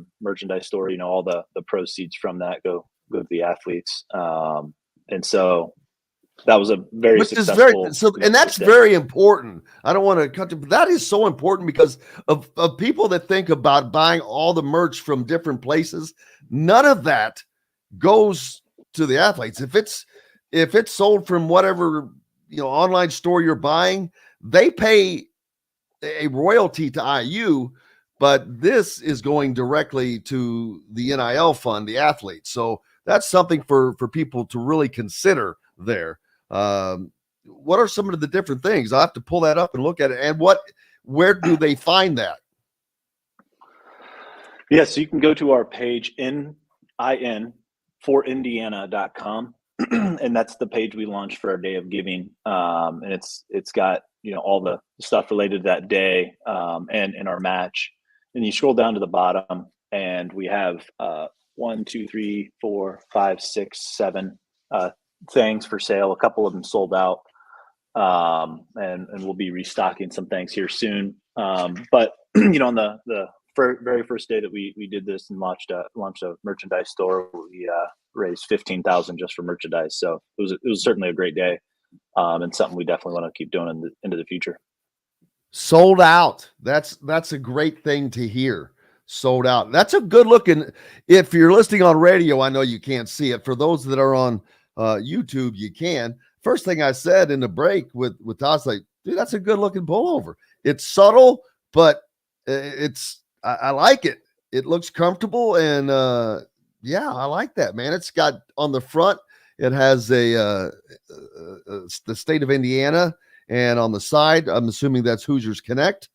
the proceeds from that go to the athletes. And so that was a very successful. And that's very important. I don't want to cut to, but that is so important because of people that think about buying all the merch from different places. None of that goes to the athletes. If it's sold from whatever online store you're buying, they pay a royalty to IU, but this is going directly to the NIL fund, the athletes. So that's something for people to really consider there. What are some of the different things? I'll have to pull that up and look at it. And where do they find that? Yeah, so you can go to our page forindiana.com, and that's the page we launched for our day of giving. And it's got all the stuff related to that day and in our match. And you scroll down to the bottom, and we have 1, 2, 3, 4, 5, 6, 7 things for sale. A couple of them sold out, and we'll be restocking some things here soon. But on the very first day that we did this and launched a merchandise store, we raised $15,000 just for merchandise. So it was certainly a great day, and something we definitely want to keep doing into the future. Sold out. That's a great thing to hear. Sold out. That's a good looking. If you're listening on radio, I know you can't see it. For those that are on YouTube, you can. First thing I said in the break with Toss, like, dude, that's a good looking pullover. It's subtle, but I like it. it looks comfortable, and yeah, I like that, man. It's got on the front, it has the state of Indiana, and on the side, I'm assuming that's Hoosiers Connect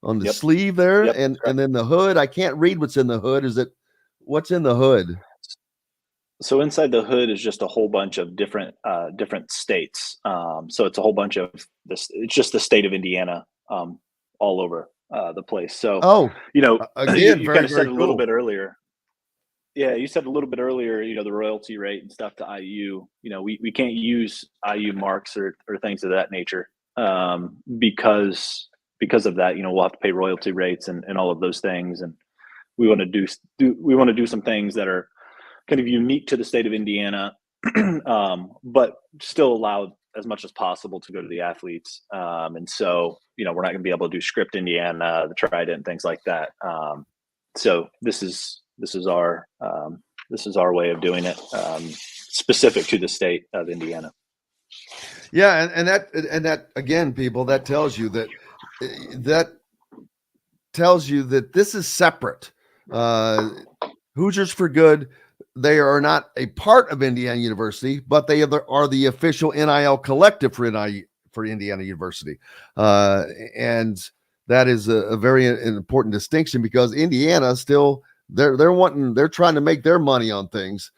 on the Yep. sleeve there, Yep. and then the hood. I can't read what's in the hood. What's in the hood? So inside the hood is just a whole bunch of different states. So it's a whole bunch of this. It's just the state of Indiana all over the place. So Oh, again, you very kind of said very a little cool. bit earlier. Yeah, you said a little bit earlier. The royalty rate and stuff to IU. We can't use IU marks or things of that nature because of that. We'll have to pay royalty rates and all of those things, and we want to do some things that are kind of unique to the state of Indiana, but still allowed as much as possible to go to the athletes. And so, we're not going to be able to do script Indiana, the Trident, things like that. So this is our way of doing it, specific to the state of Indiana. Yeah, and that again, people, that tells you that this is separate. Hoosiers for Good, they are not a part of Indiana University, but they are the official NIL collective for Indiana University, and that is a very important distinction, because Indiana still they're trying to make their money on things,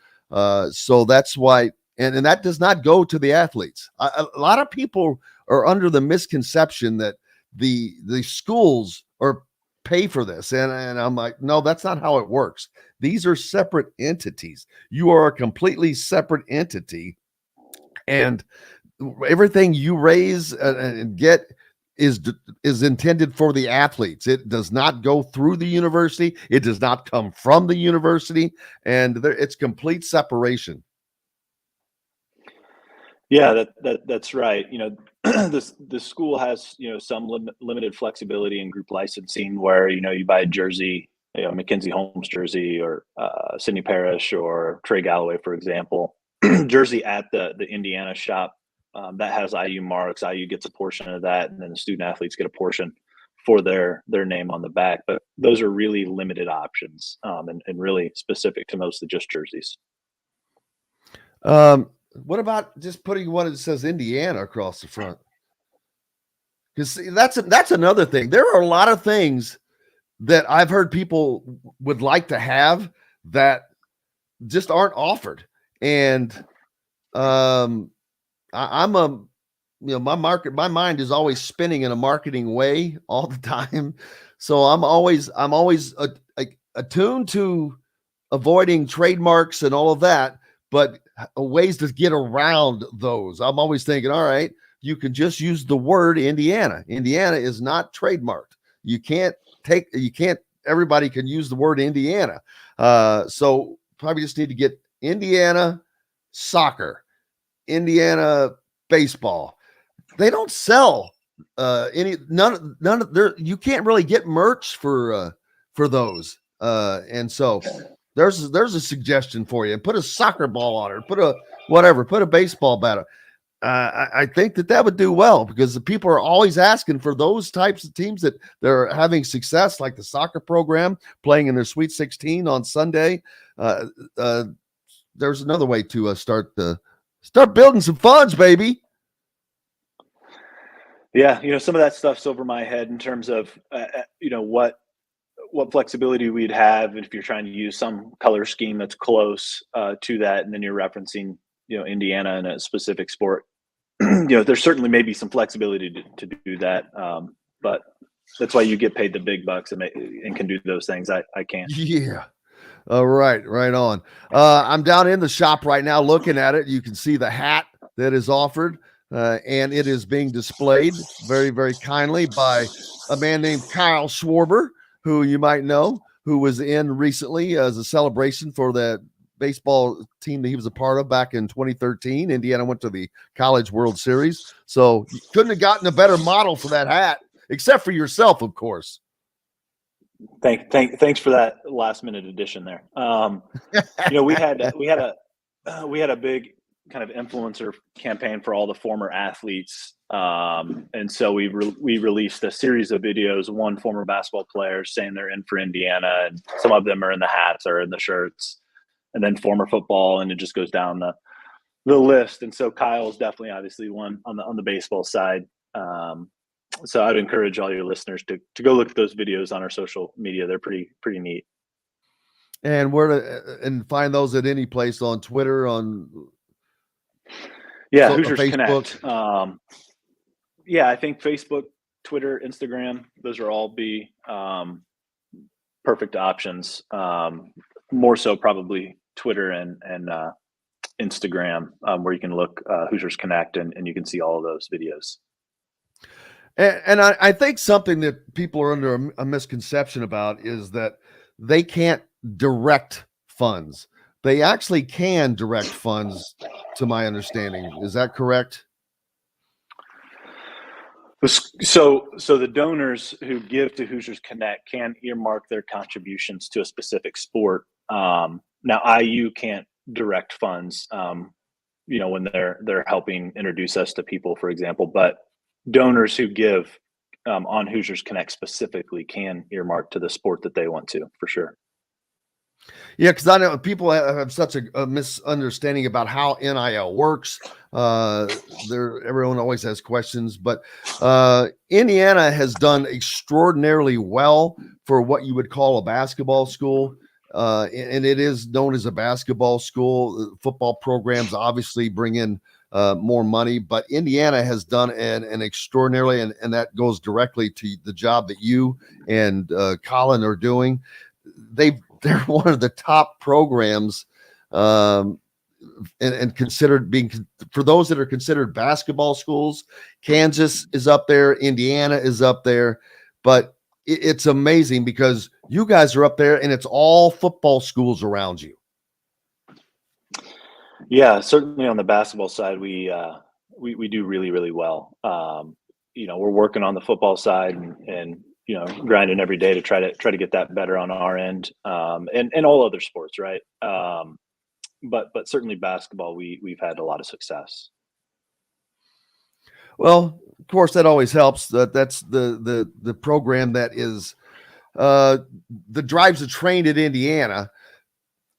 so that's why. And that does not go to the athletes. A lot of people are under the misconception that the schools are pay for this, and I'm like, no, that's not how it works. These are separate entities. You are a completely separate entity, and everything you raise and get is intended for the athletes. It does not go through the university. It does not come from the university, and it's complete separation. Yeah, that's right. The school has some limited flexibility in group licensing, where you buy a jersey, Mackenzie Holmes jersey, or Sidney Parrish or Trey Galloway, for example, jersey at the Indiana shop that has IU marks. IU gets a portion of that, and then the student athletes get a portion for their name on the back. But those are really limited options, and really specific to mostly just jerseys. What about just putting one that says Indiana across the front? Because that's another thing. There are a lot of things that I've heard people would like to have that just aren't offered. And I'm my mind is always spinning in a marketing way all the time. So I'm always attuned to avoiding trademarks and all of that, but ways to get around those. I'm always thinking, all right, you can just use the word Indiana. Indiana is not trademarked. Everybody can use the word Indiana. So probably just need to get Indiana soccer, Indiana baseball. They don't sell none of there. You can't really get merch for those. And so there's a suggestion for you. Put a soccer ball on it. Put a baseball bat. I think that would do well, because the people are always asking for those types of teams that they're having success, like the soccer program playing in their Sweet 16 on Sunday. There's another way to start building some funds, baby. Yeah, some of that stuff's over my head in terms of what flexibility we'd have if you're trying to use some color scheme that's close to that, and then you're referencing Indiana in a specific sport. There's certainly maybe some flexibility to do that, but that's why you get paid the big bucks and can do those things. I can't. Yeah. All right, right on. I'm down in the shop right now looking at it. You can see the hat that is offered, and it is being displayed very, very kindly by a man named Kyle Schwarber, who you might know, who was in recently as a celebration for the baseball team that he was a part of back in 2013. Indiana went to the College World Series. So you couldn't have gotten a better model for that hat, except for yourself, of course. Thanks for that last minute addition there. We had a big kind of influencer campaign for all the former athletes. And so we released a series of videos, one former basketball player saying they're in for Indiana, and some of them are in the hats or in the shirts, and then former football, and it just goes down the list. And so Kyle's definitely obviously one on the baseball side. So I'd encourage all your listeners to go look at those videos on our social media. They're pretty neat. And where to and find those at any place on Twitter, on Hoosiers Facebook. Connect. I think Facebook, Twitter, Instagram, those are all be perfect options. More so probably Twitter and Instagram, where you can look Hoosiers Connect and you can see all of those videos. And I think something that people are under a misconception about is that they can't direct funds. They actually can direct funds, to my understanding. Is that correct? So the donors who give to Hoosiers Connect can earmark their contributions to a specific sport. Now IU can't direct funds, when they're helping introduce us to people, for example, but donors who give on Hoosiers Connect specifically can earmark to the sport that they want to, for sure. Yeah, because I know people have such a misunderstanding about how NIL works. Everyone always has questions, but Indiana has done extraordinarily well for what you would call a basketball school. And it is known as a basketball school. Football programs obviously bring in more money, but Indiana has done an extraordinarily, and that goes directly to the job that you and Colin are doing. They're one of the top programs, and considered being, for those that are considered basketball schools. Kansas is up there, Indiana is up there, but it's amazing because you guys are up there and it's all football schools around you. Yeah, certainly on the basketball side, we do really, really well. We're working on the football side and grinding every day to try to get that better on our end, and all other sports, right? But certainly basketball, we've had a lot of success. Well, of course, that always helps. That's the program that is the drives the train at Indiana,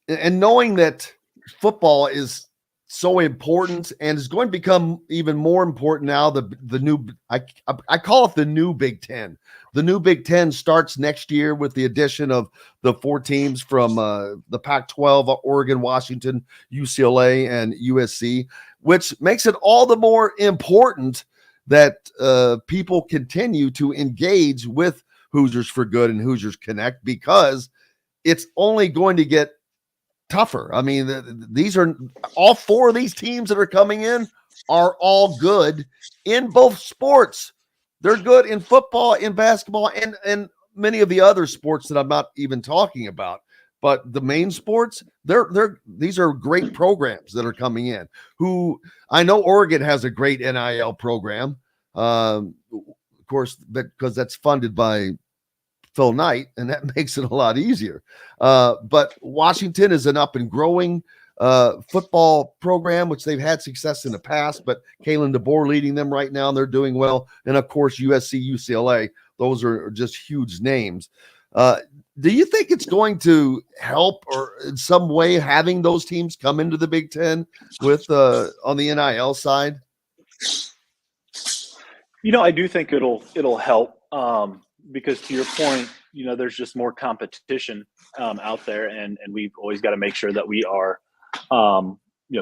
and knowing that football is so important and is going to become even more important now. The new, I call it the new Big Ten. The new Big Ten starts next year with the addition of the 4 teams from the Pac-12, Oregon, Washington, UCLA, and USC, which makes it all the more important that people continue to engage with Hoosiers for Good and Hoosiers Connect, because it's only going to get tougher. I mean, these are all 4 of these teams that are coming in are all good in both sports. They're good in football, in basketball, and many of the other sports that I'm not even talking about. But the main sports, these are great programs that are coming in. Who I know Oregon has a great NIL program, of course, because that's funded by Phil Knight, and that makes it a lot easier. But Washington is an up and growing football program, which they've had success in the past, but Kalen DeBoer leading them right now, and they're doing well. And of course, USC, UCLA, those are just huge names. Do you think it's going to help or in some way having those teams come into the Big Ten with on the NIL side? I do think it'll help, because to your point, there's just more competition out there, and we've always got to make sure that we are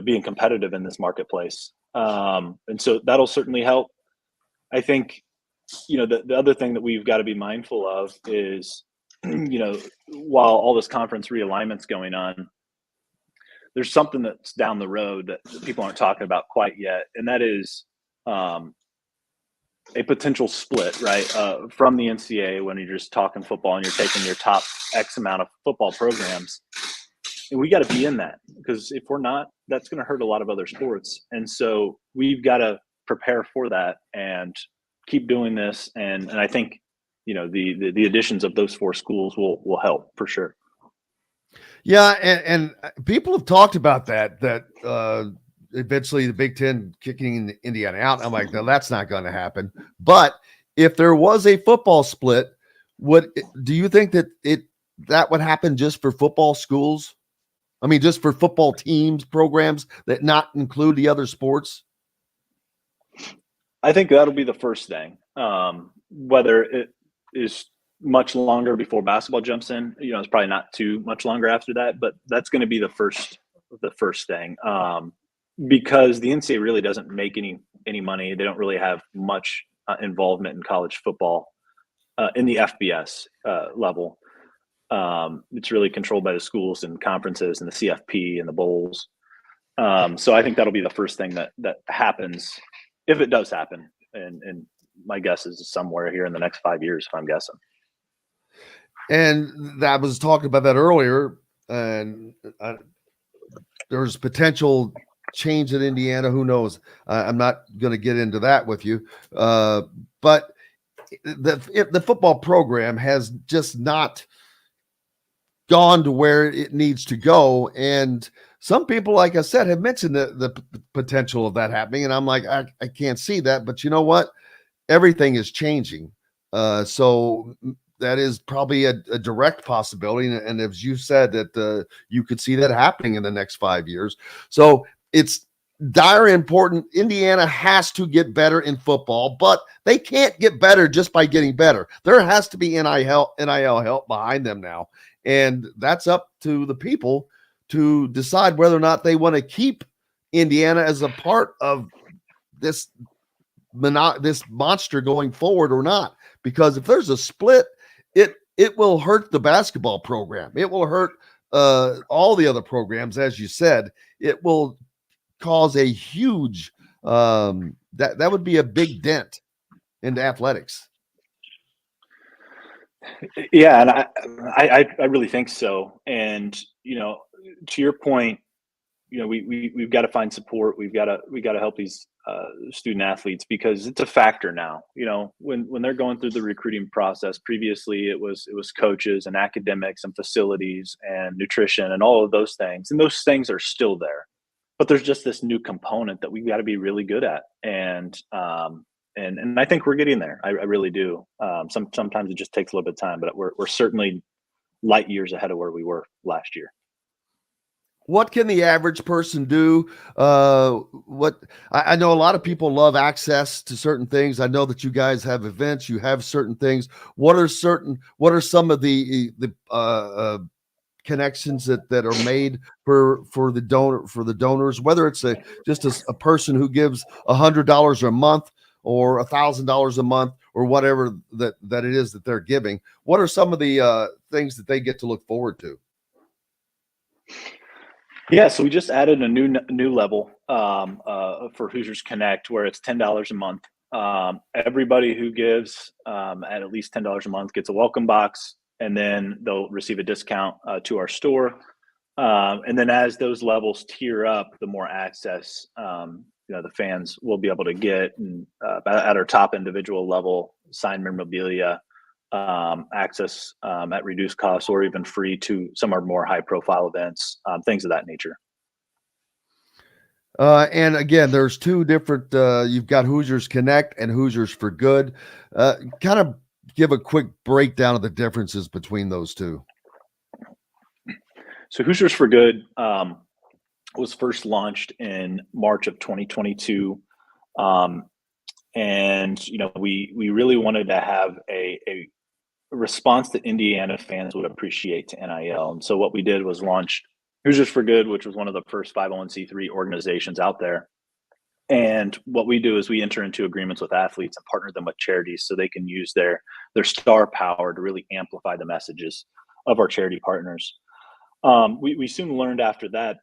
being competitive in this marketplace. And so that'll certainly help. I think, the other thing that we've got to be mindful of is, while all this conference realignment's going on, there's something that's down the road that people aren't talking about quite yet. And that is a potential split, right? From the NCAA, when you're just talking football and you're taking your top X amount of football programs. And we got to be in that, because if we're not, that's going to hurt a lot of other sports. And so we've got to prepare for that and keep doing this. And I think, the additions of those 4 schools will help for sure. Yeah. And people have talked about that eventually the Big Ten kicking Indiana out. I'm like, no, that's not going to happen. But if there was a football split, do you think that would happen just for football schools? I mean, just for football teams, programs that not include the other sports? I think that'll be the first thing. Whether it is much longer before basketball jumps in, it's probably not too much longer after that, but that's going to be the first thing. Because the NCAA really doesn't make any money. They don't really have much involvement in college football in the FBS level. It's really controlled by the schools and conferences and the CFP and the bowls. So I think that'll be the first thing that happens if it does happen. And my guess is somewhere here in the next 5 years, if I'm guessing. And that was talking about that earlier. And there's potential change in Indiana. Who knows? I'm not going to get into that with you. But the football program has just not gone to where it needs to go. And some people, like I said, have mentioned the potential of that happening. And I'm like, I can't see that. But you know what? Everything is changing. So that is probably a direct possibility. And as you said, that you could see that happening in the next 5 years. So it's dire important. Indiana has to get better in football, but they can't get better just by getting better. There has to be NIL help behind them now. And that's up to the people to decide whether or not they want to keep Indiana as a part of this monster going forward or not. Because if there's a split, it will hurt the basketball program. It will hurt all the other programs, as you said. It will cause a huge that would be a big dent into athletics. Yeah, and I really think so. And to your point, we've got to find support. We got to help these student athletes, because it's a factor now. When they're going through the recruiting process, previously it was coaches and academics and facilities and nutrition and all of those things, and those things are still there. But there's just this new component that we've got to be really good at, and I think we're getting there. I really do. Sometimes it just takes a little bit of time, but we're certainly light years ahead of where we were last year. What can the average person do? I know a lot of people love access to certain things. I know that you guys have events, you have certain things. What are some of the connections that are made for the donors, whether it's just a person who gives $100 a month or $1,000 a month or whatever that it is that they're giving? What are some of the things that they get to look forward to? Yeah, so we just added a new level for Hoosiers Connect, where it's $10 a month. Everybody who gives at least $10 a month gets a welcome box, and then they'll receive a discount to our store. And then as those levels tier up, the more access the fans will be able to get. And at our top individual level, signed memorabilia, access at reduced cost or even free to some of our more high profile events, things of that nature. And again, there's two different, you've got Hoosiers Connect and Hoosiers for Good. Kind of give a quick breakdown of the differences between those two. So Hoosiers for Good was first launched in March of 2022. And, we really wanted to have a response that Indiana fans would appreciate to NIL. And so what we did was launch Hoosiers for Good, which was one of the first 501c3 organizations out there. And what we do is we enter into agreements with athletes and partner them with charities so they can use their star power to really amplify the messages of our charity partners. We soon learned after that,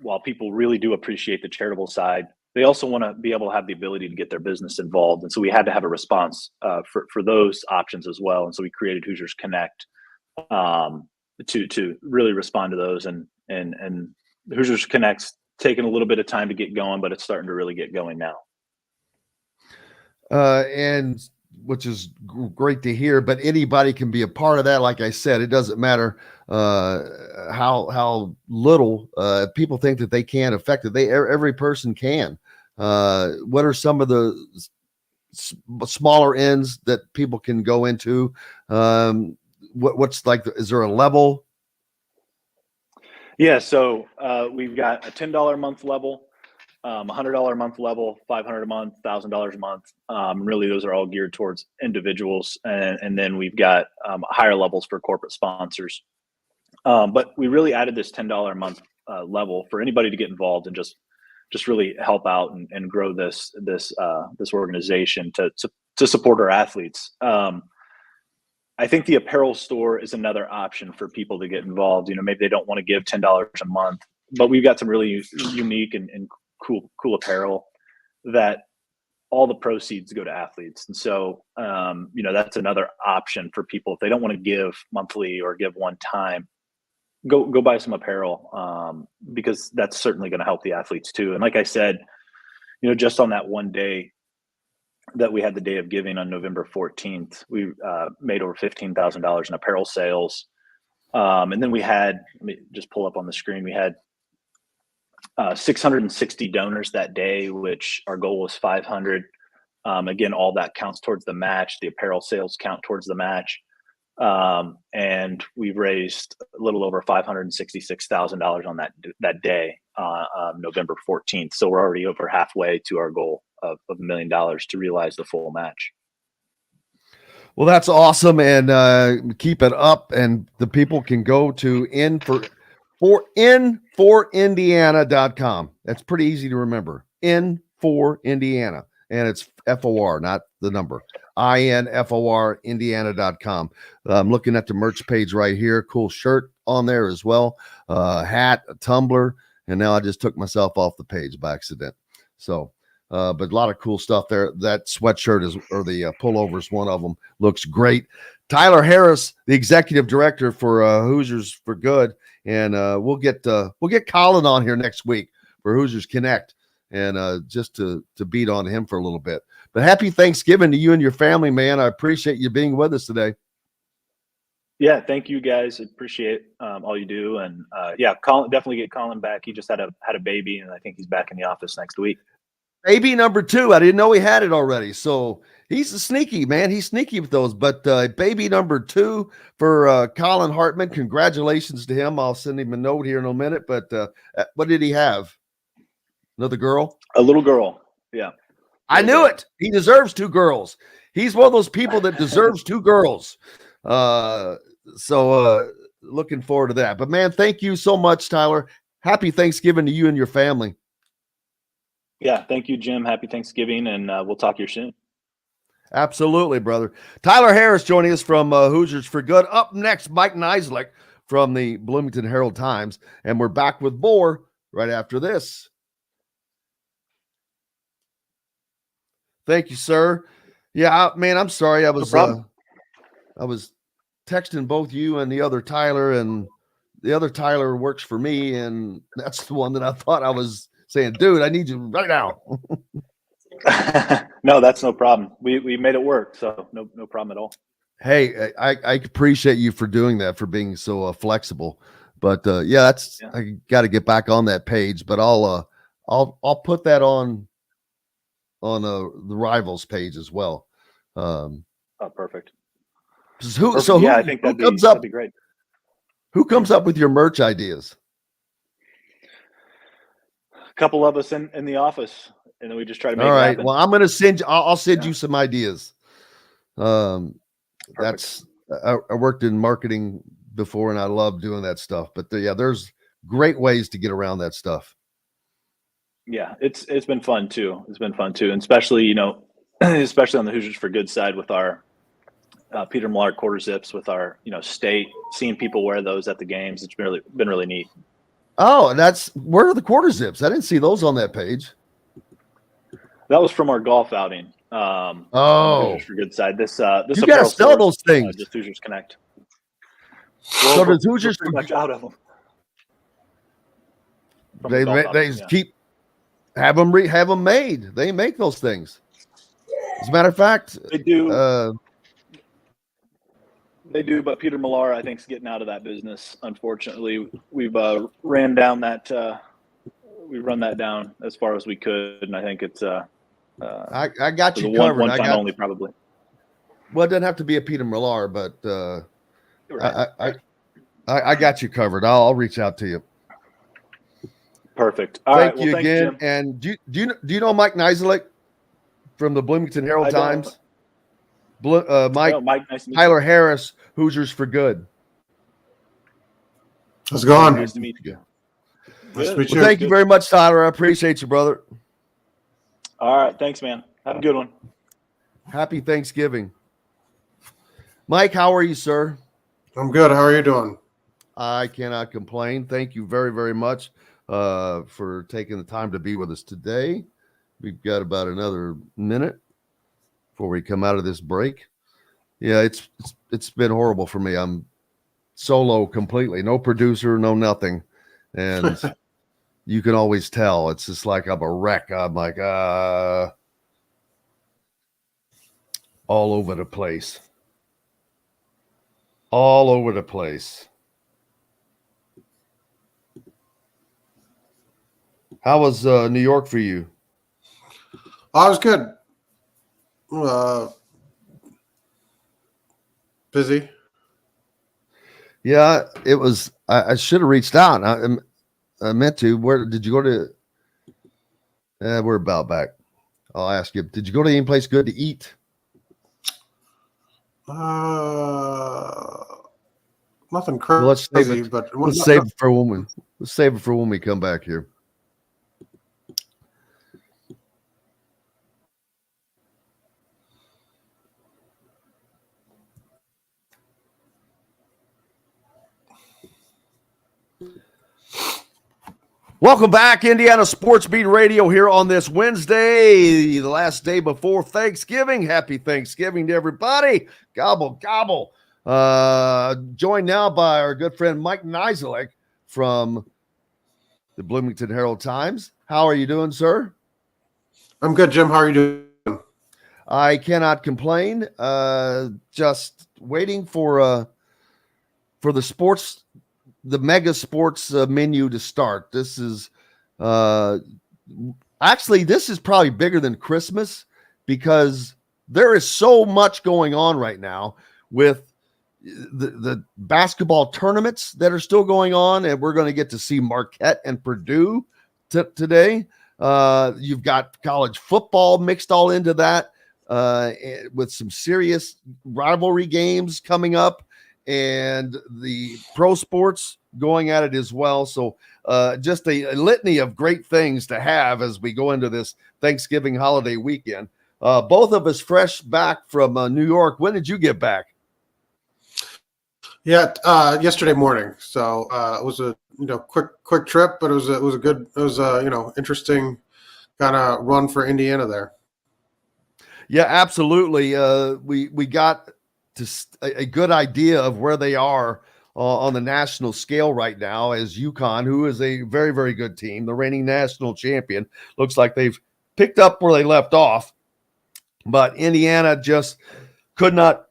while people really do appreciate the charitable side, they also want to be able to have the ability to get their business involved. And so we had to have a response for those options as well. And so we created Hoosiers Connect to really respond to those. And Hoosiers Connect's taken a little bit of time to get going, but it's starting to really get going now. And great to hear. But anybody can be a part of that. Like I said, it doesn't matter how little people think that they can't affect it. Every person can. What are some of the smaller ends that people can go into? What's like? Is there a level? Yeah, so we've got a $10 a month level, $100 a month level, $500 a month, $1,000 a month. Really, those are all geared towards individuals, and then we've got higher levels for corporate sponsors. But we really added this $10 a month level for anybody to get involved and just really help out and grow this organization to support our athletes. I think the apparel store is another option for people to get involved. Maybe they don't want to give $10 a month, but we've got some really unique and cool apparel that all the proceeds go to athletes. And so, that's another option for people. If they don't want to give monthly or give one time, go buy some apparel, because that's certainly going to help the athletes too. And like I said, just on that one day that we had the day of giving on November 14th, we made over $15,000 in apparel sales. And then we had, let me just pull up on the screen, we had 660 donors that day, which our goal was 500. Again, all that counts towards the match. The apparel sales count towards the match. And we've raised a little over $566,000 on that day, November 14th. So we're already over halfway to our goal of $1 million to realize the full match. Well, that's awesome, and keep it up. And the people can go to in4indiana.com. That's pretty easy to remember. In4Indiana, and it's FOR, not the number. INFOR Indiana.com. I'm looking at the merch page right here. Cool shirt on there as well. Hat, a tumbler, and now I just took myself off the page by accident. So, but a lot of cool stuff there. That sweatshirt the pullover is one of them. Looks great. Tyler Harris, the executive director for Hoosiers for Good, and we'll get Colin on here next week for Hoosiers Connect, and just to beat on him for a little bit. But happy Thanksgiving to you and your family, man. I appreciate you being with us today. Yeah, thank you guys. Appreciate all you do, and Colin, definitely get Colin back. He just had a baby, and I think he's back in the office next week. Baby number 2. I didn't know he had it already. So he's a sneaky man. He's sneaky with those. But baby number 2 for Colin Hartman. Congratulations to him. I'll send him a note here in a minute. But what did he have? Another girl? A little girl. Yeah. I knew it. He deserves 2 girls. He's one of those people that deserves 2 girls. So looking forward to that. But man, thank you so much, Tyler. Happy Thanksgiving to you and your family. Yeah, thank you, Jim. Happy Thanksgiving, and we'll talk here soon. Absolutely, brother. Tyler Harris joining us from Hoosiers for Good. Up next, Mike Niziolek from the Bloomington Herald-Times, and we're back with more right after this. Thank you, sir. Yeah, man, I'm sorry. I was texting both you and the other Tyler, and the other Tyler works for me, and that's the one that I thought I was saying, dude, I need you right now. No, that's no problem. We made it work, so no problem at all. Hey, I appreciate you for doing that, for being so flexible. But I got to get back on that page. But I'll put that on the Rivals page as well. Perfect. Who I think that'd be great. Who comes up with your merch ideas? A couple of us in the office, and then we just try to make it happen. Well, I'm going to send. I'll send you some ideas. I worked in marketing before, and I love doing that stuff. But there's great ways to get around that stuff. Yeah, it's been fun too. And especially especially on the Hoosiers for Good side with our Peter Millar quarter zips, with our state, seeing people wear those at the games. It's been really neat. Oh, and where are the quarter zips? I didn't see those on that page. That was from our golf outing. On the Hoosiers for Good side. This you got to sell those things. Just Hoosiers Connect. Well, so does Hoosiers pretty much out of them. They keep have them made. They make those things. As a matter of fact, They do. They do, but Peter Millar, I think, is getting out of that business. Unfortunately, we've ran down that. We run that down as far as we could, and I think it's. I got you one covered. time only, probably. Well, it doesn't have to be a Peter Millar, but Right. I got you covered. I'll reach out to you. Perfect. Thank you Thanks, again. Jim. And do you know Mike Niziolek from the Bloomington Herald Times? Mike, nice to meet Tyler you. Harris, Hoosiers for Good. How's it going? Nice to meet you. Nice to meet Well, you. thank you very much, Tyler. I appreciate you, brother. All right. Thanks, man. Have a good one. Happy Thanksgiving. Mike, how are you, sir? I'm good. How are you doing? I cannot complain. Thank you very, very much for taking the time to be with us today. We've got about another minute before we come out of this break. Yeah, it's been horrible for me. I'm solo completely, no producer, no nothing, and you can always tell. It's just like I'm a wreck. I'm like all over the place. All over the place. How was New York for you? I was good. Busy. Yeah, it was. I should have reached out. I meant to. Where did you go to? We're about back. I'll ask you. Did you go to any place good to eat? Nothing crazy. Well, let's save it. But Let's save it for when we come back here. Welcome back, Indiana Sports Beat Radio here on this Wednesday, the last day before Thanksgiving. Happy Thanksgiving to everybody. Gobble, gobble. Joined now by our good friend Mike Niziolek from the Bloomington Herald Times. How are you doing, sir? I'm good, Jim. How are you doing? I cannot complain. Just waiting for the sports, the mega sports menu to start. This is actually, this is probably bigger than Christmas because there is so much going on right now with the basketball tournaments that are still going on, and we're going to get to see Marquette and Purdue today. You've got college football mixed all into that with some serious rivalry games coming up, and the pro sports going at it as well. So just a litany of great things to have as we go into this Thanksgiving holiday weekend. Both of us fresh back from New York. When did you get back? Yeah, yesterday morning. So it was a quick trip, but it was a good, interesting kind of run for Indiana there. Yeah, absolutely. We got to a good idea of where they are on the national scale right now, as UConn, who is a very, very good team, the reigning national champion. Looks like they've picked up where they left off, but Indiana just could not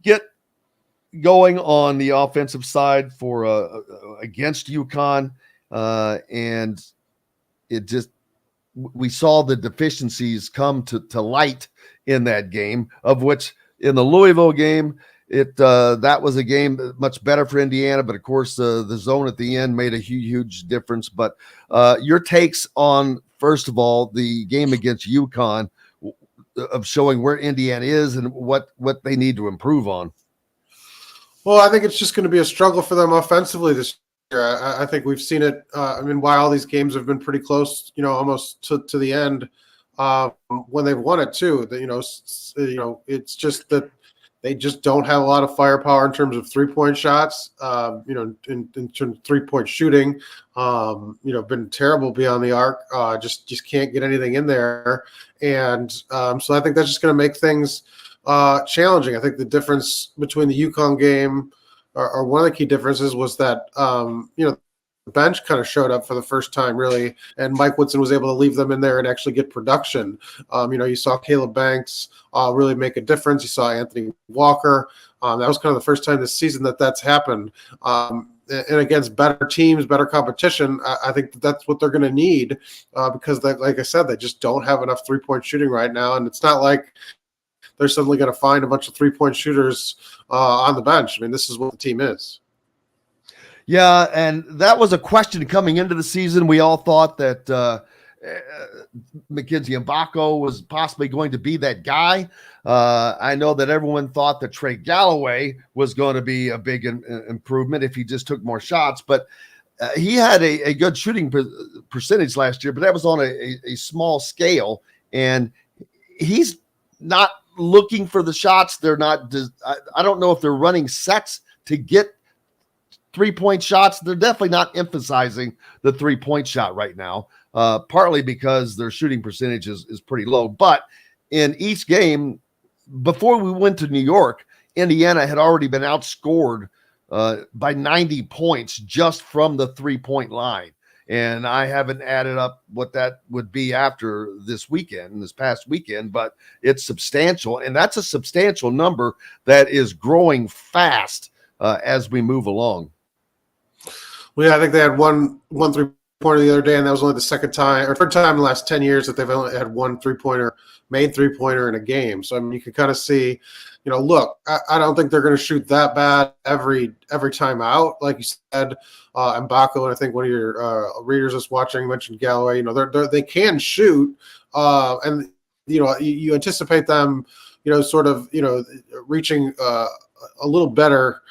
get going on the offensive side for against UConn, and it just, we saw the deficiencies come to light in that game, of which in the Louisville game, that was a game much better for Indiana, but of course the zone at the end made a huge difference. But your takes on, first of all, the game against UConn, of showing where Indiana is and what they need to improve on. Well, I think it's just going to be a struggle for them offensively this year. I think we've seen it. Why all these games have been pretty close, almost to the end when they've won it too. It's just that they just don't have a lot of firepower in terms of 3-point shots. In terms of 3-point shooting, been terrible beyond the arc. Just can't get anything in there, and so I think that's just going to make things challenging. I think the difference between the UConn game, or one of the key differences, was that bench kind of showed up for the first time, really, and Mike Woodson was able to leave them in there and actually get production. You saw Caleb Banks really make a difference. You saw Anthony Walker. That was kind of the first time this season that's happened. And against better teams, better competition, I think that's what they're going to need because, like I said, they just don't have enough three-point shooting right now, and it's not like they're suddenly going to find a bunch of three-point shooters on the bench. I mean, this is what the team is. Yeah, and that was a question coming into the season. We all thought that Mackenzie Mbako was possibly going to be that guy. I know that everyone thought that Trey Galloway was going to be a big improvement if he just took more shots, but he had a good shooting percentage last year, but that was on a small scale, and he's not looking for the shots. They're not. I don't know if they're running sets to get three-point shots. They're definitely not emphasizing the three-point shot right now, partly because their shooting percentage is pretty low. But in each game, before we went to New York, Indiana had already been outscored by 90 points just from the three-point line. And I haven't added up what that would be after this past weekend, but it's substantial. And that's a substantial number that is growing fast as we move along. Well, yeah, I think they had one three-pointer the other day, and that was only the third time in the last 10 years that they've only had one made three-pointer in a game. So, I mean, you can kind of see, look, I don't think they're going to shoot that bad every time out. Like you said, Mbako, and I think one of your readers is watching mentioned Galloway. They can shoot, and you anticipate them, reaching a little better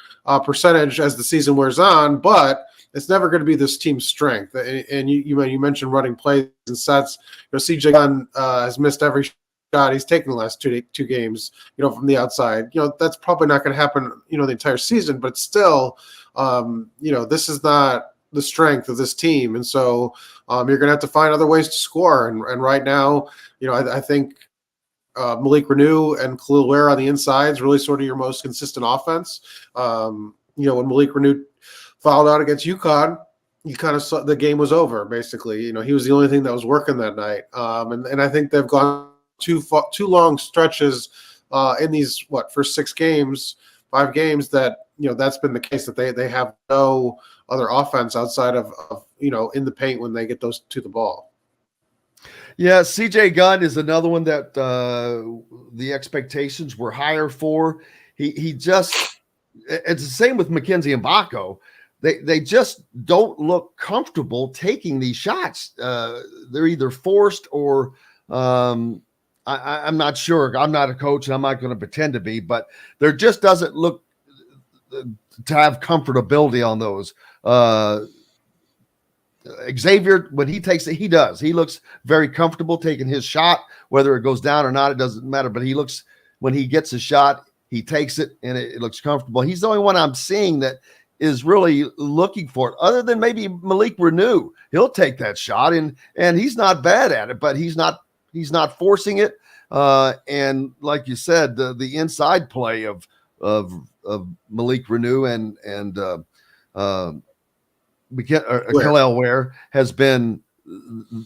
percentage as the season wears on, but it's never going to be this team's strength. And you mentioned running plays and sets. CJ Gunn has missed every shot he's taken the last two games, from the outside. That's probably not going to happen, the entire season, but still, this is not the strength of this team. And so you're going to have to find other ways to score. And right now, I think Malik Renew and Khalil Ware on the inside is really sort of your most consistent offense. When Malik Renew fouled out against UConn, you kind of saw the game was over, basically. He was the only thing that was working that night. And I think they've gone two long stretches in these, first 5 games that, that's been the case, that they have no other offense outside of in the paint when they get those to the ball. Yeah, CJ Gunn is another one that the expectations were higher for. He just, it's the same with Mackenzie Mbako. They just don't look comfortable taking these shots. They're either forced or I'm not sure. I'm not a coach and I'm not going to pretend to be, but there just doesn't look to have comfortability on those. Xavier, when he takes it, he does. He looks very comfortable taking his shot, whether it goes down or not, it doesn't matter. But when he gets a shot, he takes it and it looks comfortable. He's the only one I'm seeing that is really looking for it, other than maybe Malik Renew. He'll take that shot and he's not bad at it, but he's not forcing it. And like you said, the inside play of Malik Renew and Khalil Ware has been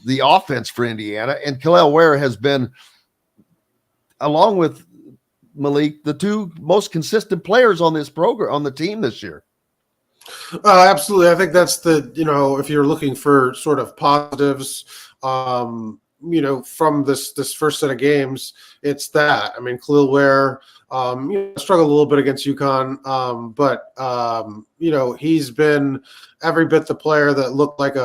the offense for Indiana, and Khalil Ware has been, along with Malik, the two most consistent players on this program, on the team this year. Absolutely. I think that's if you're looking for sort of positives, from this first set of games, it's that. I mean, Khalil Ware, struggled a little bit against UConn, but he's been every bit the player that looked like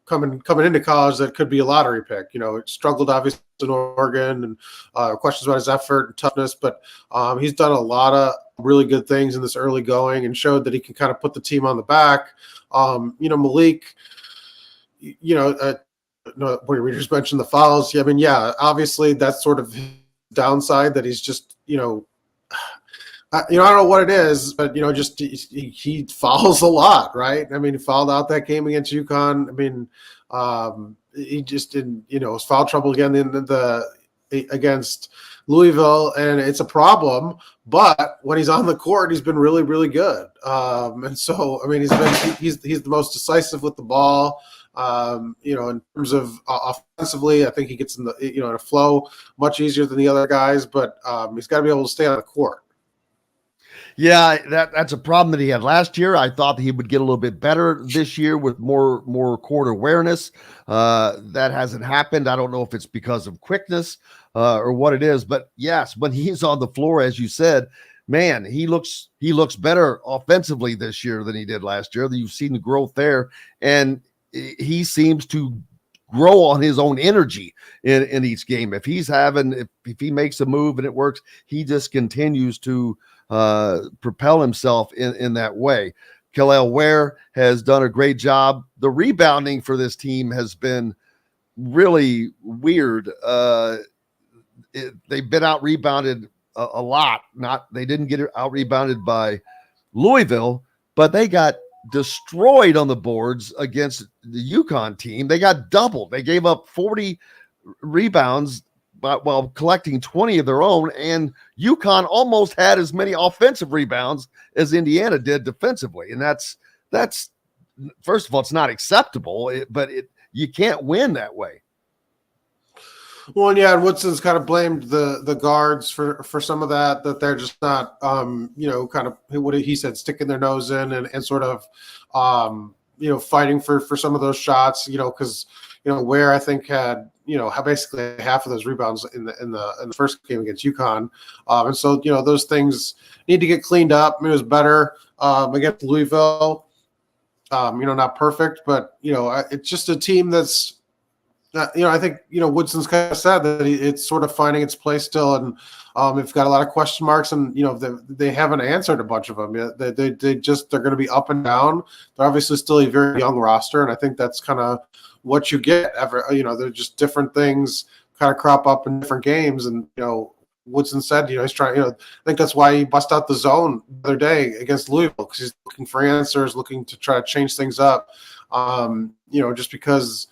coming into college that could be a lottery pick. Struggled obviously in Oregon and questions about his effort and toughness, but he's done a lot of really good things in this early going and showed that he can kind of put the team on the back. Malik, one of your readers mentioned the fouls. I mean, yeah, obviously that's sort of his downside, that he's just, I don't know what it is, but, just he fouls a lot, right? I mean, he fouled out that game against UConn. I mean, he just didn't, was foul trouble again in the against Louisville, and it's a problem. But when he's on the court, he's been really, really good. And so, I mean, he's the most decisive with the ball. In terms of offensively, I think he gets in the in a flow much easier than the other guys. But he's got to be able to stay on the court. Yeah, that's a problem that he had last year. I thought that he would get a little bit better this year with more court awareness. That hasn't happened. I don't know if it's because of quickness or what it is, but yes, when he's on the floor, as you said, man, he looks better offensively this year than he did last year. You've seen the growth there, and he seems to grow on his own energy in each game. If he makes a move and it works, he just continues to propel himself in that way. Kel'el Ware has done a great job. The rebounding for this team has been really weird. They've been out rebounded a lot. They didn't get out rebounded by Louisville, but they got destroyed on the boards against the UConn team. They got doubled. They gave up 40 rebounds while collecting 20 of their own, and UConn almost had as many offensive rebounds as Indiana did defensively. And that's first of all, it's not acceptable, but you can't win that way. Well, and yeah, Woodson's kind of blamed the guards for some of that they're just not, kind of what he said, sticking their nose in and sort of, fighting for some of those shots, because, Ware, I think, had, basically half of those rebounds in the first game against UConn. And so, those things need to get cleaned up. I mean, it was better against Louisville, not perfect, but, it's just a team that's, I think, Woodson's kind of said that it's sort of finding its place still. And it's got a lot of question marks, and, they haven't answered a bunch of them. They're going to be up and down. They're obviously still a very young roster. And I think that's kind of what you get. They're just different things kind of crop up in different games. And, Woodson said, he's trying, I think that's why he bust out the zone the other day against Louisville, because he's looking for answers, looking to try to change things up. Just because,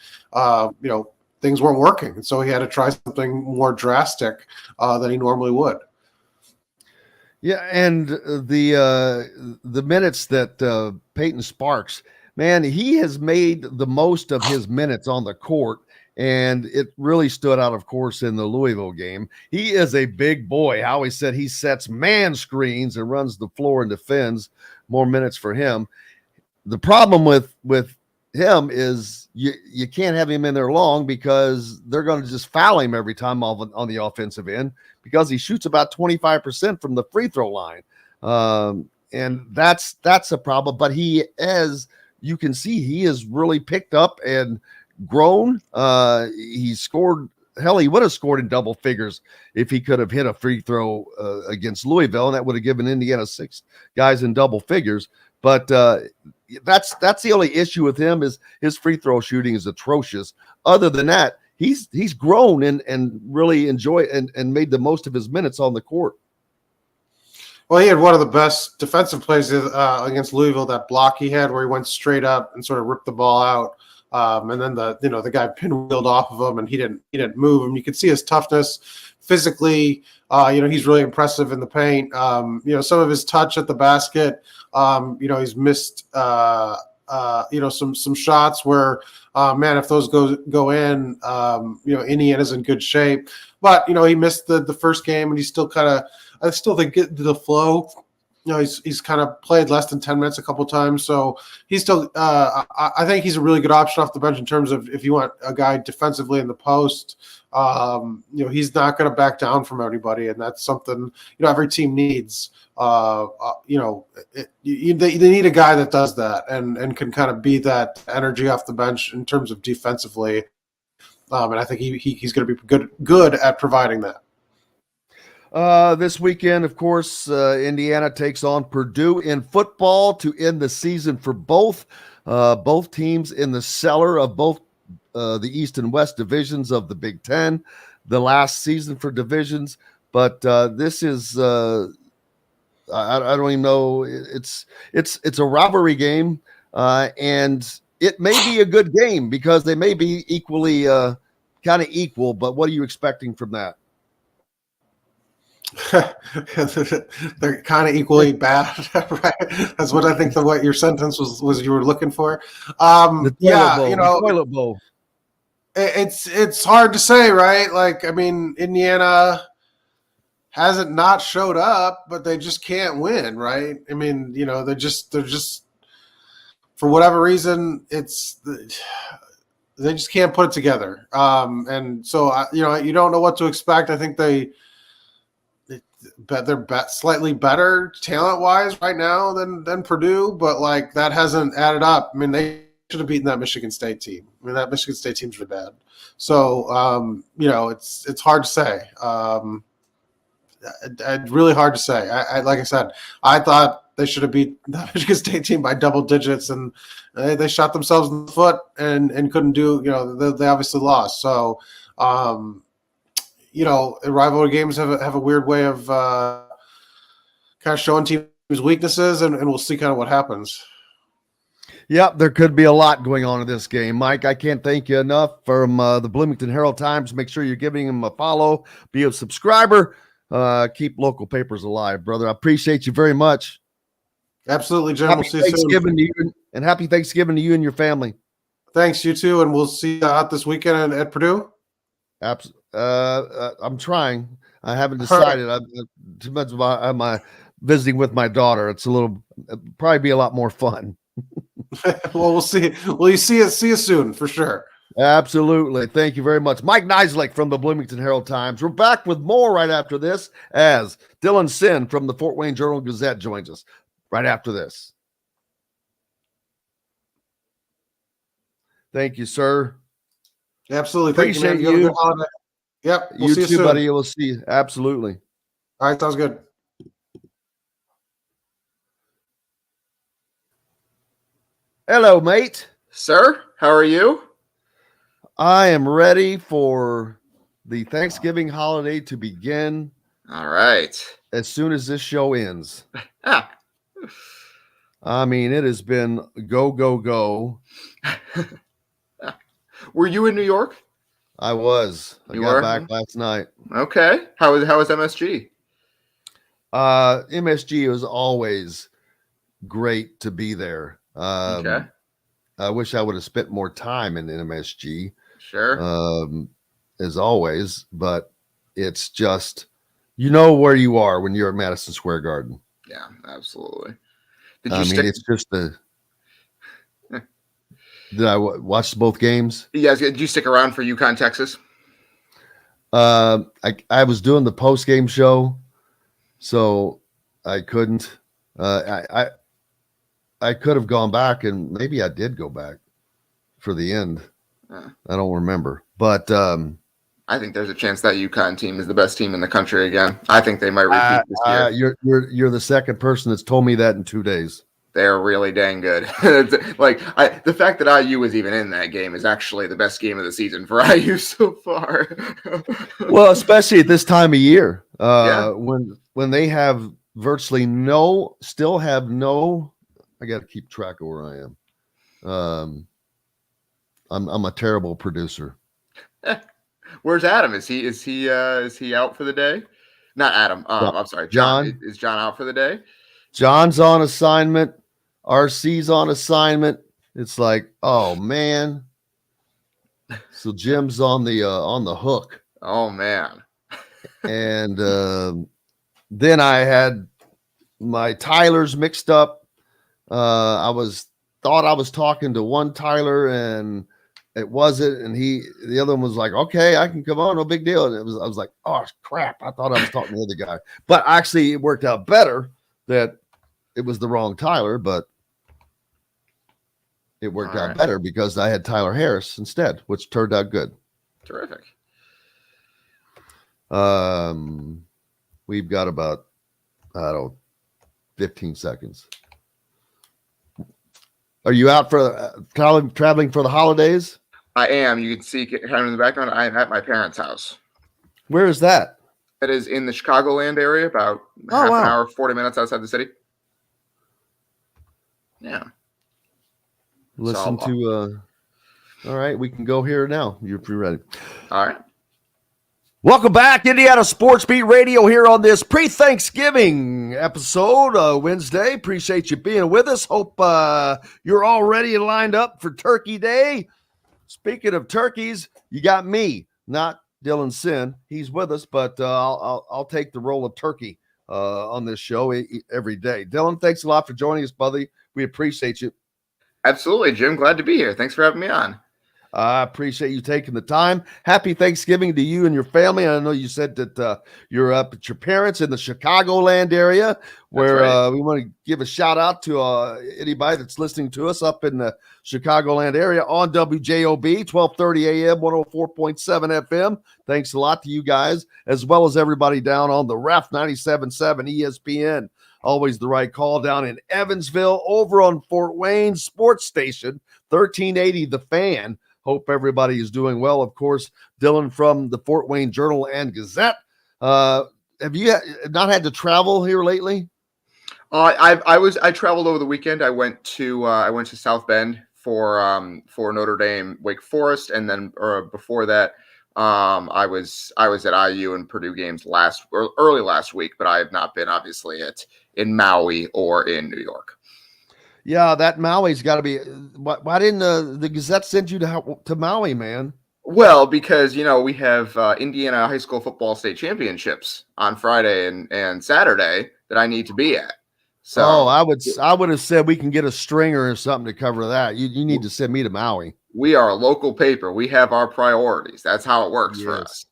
things weren't working. And so he had to try something more drastic than he normally would. Yeah. And the minutes that Peyton Sparks, man, he has made the most of his minutes on the court. And it really stood out, of course, in the Louisville game. He is a big boy. I always said he sets man screens and runs the floor and defends. More minutes for him. The problem with him is you can't have him in there long, because they're going to just foul him every time on the offensive end, because he shoots about 25% from the free throw line. And that's a problem. But as you can see, he has really picked up and grown. He scored. Hell, he would have scored in double figures if he could have hit a free throw against Louisville, and that would have given Indiana 6 guys in double figures. But that's the only issue with him, is his free throw shooting is atrocious. Other than that, he's grown and really enjoyed and made the most of his minutes on the court. Well, he had one of the best defensive plays against Louisville, that block he had where he went straight up and sort of ripped the ball out. And then the guy pinwheeled off of him, and he didn't move him. You could see his toughness physically. He's really impressive in the paint. Some of his touch at the basket. He's missed some shots where, if those go in, Indiana's in good shape. But he missed the first game, and he's still I still think get the flow. He's kind of played less than 10 minutes a couple times, so he's still. I think he's a really good option off the bench in terms of if you want a guy defensively in the post. He's not going to back down from anybody, and that's something every team needs. They need a guy that does that and can kind of be that energy off the bench in terms of defensively. And I think he's going to be good at providing that. This weekend, of course, Indiana takes on Purdue in football to end the season for both teams in the cellar of both the East and West divisions of the Big Ten. The last season for divisions, but this is I don't even know. It's a rivalry game, and it may be a good game because they may be equally kind of equal. But what are you expecting from that? They're kind of equally bad, right? That's what I think what your sentence was you were looking for. The toilet bowl. You The know, toilet bowl. it's hard to say, right? Like, I mean, Indiana hasn't not showed up, but they just can't win, right? I mean, you know, they're just for whatever reason, they just can't put it together. And so, you know, you don't know what to expect. I think they're slightly better talent wise right now than Purdue, but like that hasn't added up. I mean, they should have beaten that Michigan State team. I mean, that Michigan State team's really bad. So, you know, it's hard to say. Really hard to say. Like I said, I thought they should have beat the Michigan State team by double digits, and they shot themselves in the foot and couldn't do. You know, they obviously lost. So, you know, rivalry games have a weird way of kind of showing teams' weaknesses, and we'll see kind of what happens. Yep, there could be a lot going on in this game. Mike, I can't thank you enough from the Bloomington Herald-Times. Make sure you're giving them a follow, be a subscriber, keep local papers alive, brother. I appreciate you very much. Absolutely, Jim. Happy We'll see you Thanksgiving soon. to you, and happy Thanksgiving to you and your family. Thanks, you too, and we'll see you out this weekend at Purdue. I'm trying. I haven't decided. I'm too much about my visiting with my daughter. It'll probably be a lot more fun. Well, we'll see. Well, you see you soon for sure. Absolutely. Thank you very much. Mike Niziolek from the Bloomington Herald-Times. We're back with more right after this as Dylan Sinn from the Fort Wayne Journal-Gazette joins us right after this. Thank you, sir. Absolutely. Appreciate Thank you, man. You have a good holiday. Yep. We'll see you too, soon, buddy. We'll see you. Absolutely. All right. Sounds good. Hello, mate. Sir, how are you? I am ready for the Thanksgiving holiday to begin. All right. As soon as this show ends. Ah. I mean, it has been go, go, go. Were you in New York? I was. I got back last night. Okay. How was MSG? MSG was always great to be there. Okay. I wish I would have spent more time in MSG. Sure. As always, but it's just, you know where you are when you're at Madison Square Garden. Yeah, absolutely. It's just did I watch both games? Yeah, did you stick around for UConn, Texas? I was doing the post-game show, so I couldn't. I could have gone back, and maybe I did go back for the end. I don't remember, but I think there's a chance that UConn team is the best team in the country again. I think they might repeat this year. You're the second person that's told me that in 2 days. They're really dang good. The fact that IU was even in that game is actually the best game of the season for IU so far. Well, especially at this time of year, when they have virtually still have no. I got to keep track of where I am. I'm a terrible producer. Where's Adam? Is he out for the day? Not Adam. I'm sorry, John. Is John out for the day? John's on assignment. RC's on assignment. It's like, oh man. So Jim's on the hook. Oh man. And then I had my Tylers mixed up. I thought I was talking to one Tyler and it wasn't, and the other one was like, okay, I can come on, no big deal. And I was like, oh crap, I thought I was talking to the other guy. But actually it worked out better that it was the wrong Tyler, but it worked out better because I had Tyler Harris instead, which turned out good. Terrific. We've got about 15 seconds. Are you out for traveling for the holidays? I am. You can see kind of in the background. I am at my parents' house. Where is that? It is in the Chicagoland area, about half an hour, 40 minutes outside the city. Yeah. Listen to all right, we can go here now. You're ready. All right. Welcome back, Indiana Sports Beat Radio, here on this pre-Thanksgiving episode, Wednesday. Appreciate you being with us. Hope you're all ready and lined up for Turkey Day. Speaking of turkeys, you got me, not Dylan Sinn. He's with us, but I'll take the role of turkey on this show every day. Dylan, thanks a lot for joining us, buddy. We appreciate you. Absolutely, Jim. Glad to be here. Thanks for having me on. I appreciate you taking the time. Happy Thanksgiving to you and your family. I know you said that you're up at your parents in the Chicagoland area, where right. We want to give a shout out to anybody that's listening to us up in the Chicagoland area on WJOB, 1230 AM, 104.7 FM. Thanks a lot to you guys, as well as everybody down on the Ref 97.7 ESPN. Always the right call down in Evansville, over on Fort Wayne Sports Station, 1380 The Fan. Hope everybody is doing well. Of course, Dylan from the Fort Wayne Journal and Gazette. Have you not had to travel here lately? I traveled over the weekend. I went to South Bend for Notre Dame Wake Forest, and then before that, I was at IU and Purdue games early last week, but I have not been obviously in Maui or in New York. Yeah, that Maui's got to be. Why didn't the Gazette send you to Maui, man? Well, because we have Indiana high school football state championships on Friday and Saturday that I need to be at. So I would have said we can get a stringer or something to cover that. You need to send me to Maui. We are a local paper. We have our priorities. That's how it works for us.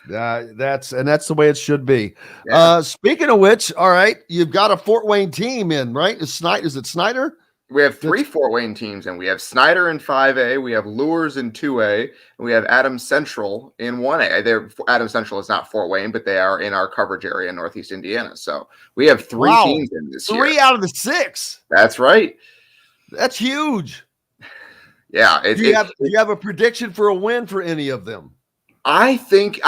That's the way it should be. Yeah. Speaking of which, all right, you've got a Fort Wayne team in, right? Is it Snyder? We have three Fort Wayne teams, and we have Snyder in 5A, we have Lures in 2A, and we have Adams Central in 1A. Adams Central is not Fort Wayne, but they are in our coverage area in Northeast Indiana. So we have three teams in this year. 3 out of the 6. That's right. That's huge. Yeah. Do you have a prediction for a win for any of them? I think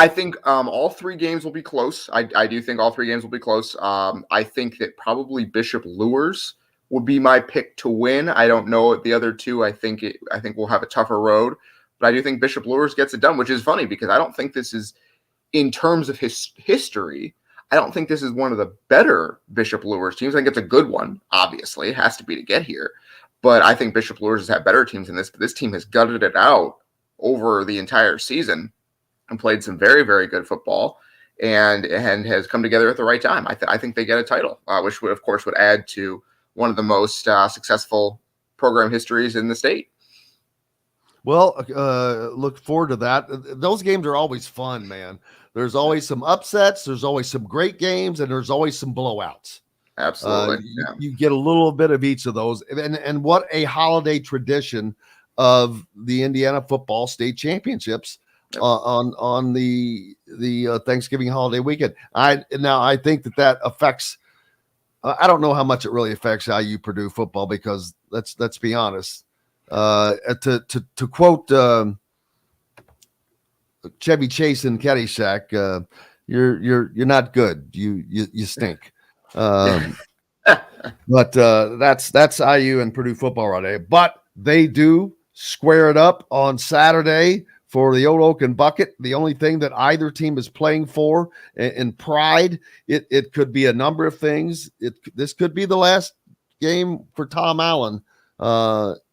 all 3 games will be close. I do think all 3 games will be close. I think that probably Bishop Lures would be my pick to win. I don't know the other 2. I think we'll have a tougher road, but I do think Bishop Lures gets it done, which is funny because I don't think this is, in terms of history, I don't think this is one of the better Bishop Lures teams. I think it's a good one. Obviously, it has to be to get here, but I think Bishop Lures has had better teams than this. But this team has gutted it out over the entire season and played some very, very good football, and has come together at the right time. I think they get a title, which would, of course, would add to one of the most successful program histories in the state. Well, look forward to that. Those games are always fun, man. There's always some upsets. There's always some great games, and there's always some blowouts. Absolutely. You get a little bit of each of those. And what a holiday tradition of the Indiana football state championships. Yep. On the Thanksgiving holiday weekend. I think that affects. I don't know how much it really affects IU Purdue football because let's be honest. To quote Chevy Chase in Caddyshack, you're not good. You stink. But that's IU and Purdue football right there. But they do square it up on Saturday for the Old Oak and Bucket. The only thing that either team is playing for in pride, it could be a number of things. This could be the last game for Tom Allen.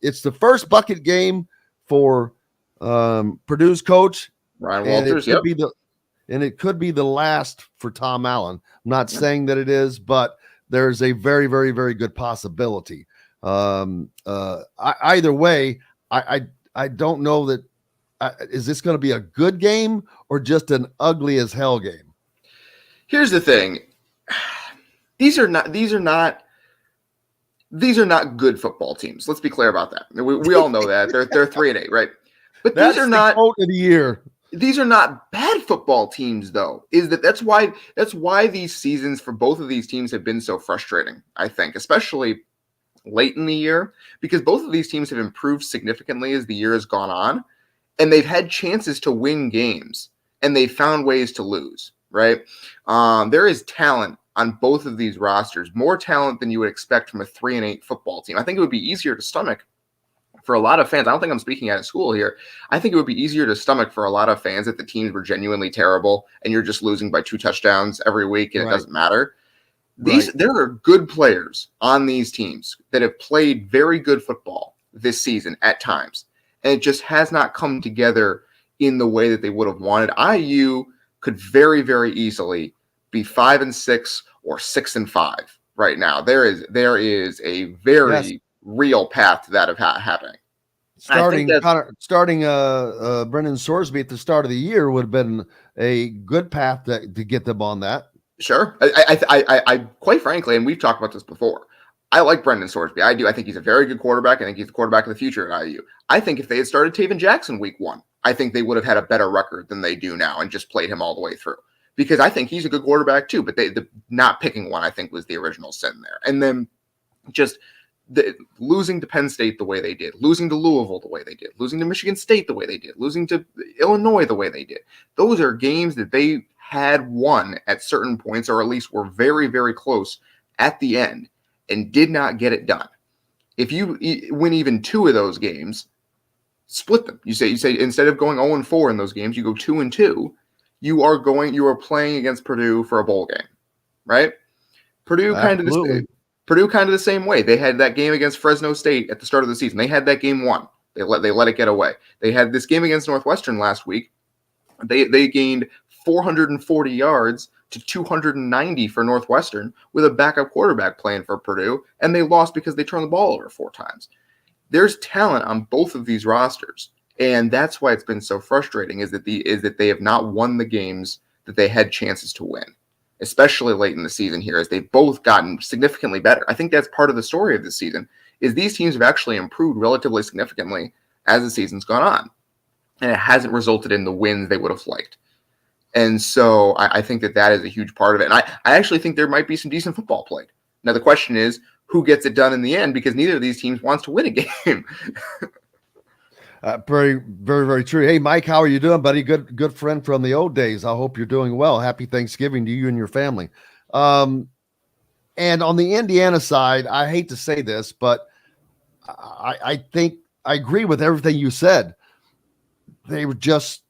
It's the first Bucket game for Purdue's coach, Ryan Walters. And it could be the last for Tom Allen. I'm not saying that it is, but there's a very, very, very good possibility. Either way, I don't know that. Is this going to be a good game or just an ugly as hell game? Here's the thing. These are not good football teams. Let's be clear about that. We all know that. They're 3-8, right? But these are not quote of the year. These are not bad football teams, though. That's why these seasons for both of these teams have been so frustrating, I think, especially late in the year, because both of these teams have improved significantly as the year has gone on. And they've had chances to win games, and they've found ways to lose, right? There is talent on both of these rosters, more talent than you would expect from a 3-8 football team. I think it would be easier to stomach for a lot of fans, I don't think I'm speaking out of school here. I think it would be easier to stomach for a lot of fans if the teams were genuinely terrible and you're just losing by 2 touchdowns every week and it doesn't matter. There are good players on these teams that have played very good football this season at times, and it just has not come together in the way that they would have wanted. IU could very, very easily be 5-6 or 6-5 right now. There is a very real path to that of happening. Starting Brendan Sorsby at the start of the year would have been a good path to get them on that. Sure. I quite frankly, and we've talked about this before, I like Brendan Sorsby. I do. I think he's a very good quarterback. I think he's the quarterback of the future at IU. I think if they had started Taven Jackson week 1, I think they would have had a better record than they do now and just played him all the way through. Because I think he's a good quarterback too, but the not picking one, I think, was the original sin there. And then just losing to Penn State the way they did, losing to Louisville the way they did, losing to Michigan State the way they did, losing to Illinois the way they did. Those are games that they had won at certain points, or at least were very, very close at the end, and did not get it done. If you win even 2 of those games, split them. You say instead of going 0-4 in those games, you go 2-2. You are playing against Purdue for a bowl game, right? Purdue kind of the same way. They had that game against Fresno State at the start of the season. They had that game won. They let it get away. They had this game against Northwestern last week. They gained 440 yards to 290 for Northwestern with a backup quarterback playing for Purdue, and they lost because they turned the ball over 4 times. There's talent on both of these rosters, and that's why it's been so frustrating is that they have not won the games that they had chances to win, especially late in the season here, as they've both gotten significantly better. I think that's part of the story of this season, is these teams have actually improved relatively significantly as the season's gone on, and it hasn't resulted in the wins they would have liked. And so I think that is a huge part of it. And I actually think there might be some decent football played. Now, the question is, who gets it done in the end? Because neither of these teams wants to win a game. Very, very, very true. Hey, Mike, how are you doing, buddy? Good friend from the old days. I hope you're doing well. Happy Thanksgiving to you and your family. And on the Indiana side, I hate to say this, but I think I agree with everything you said. They were just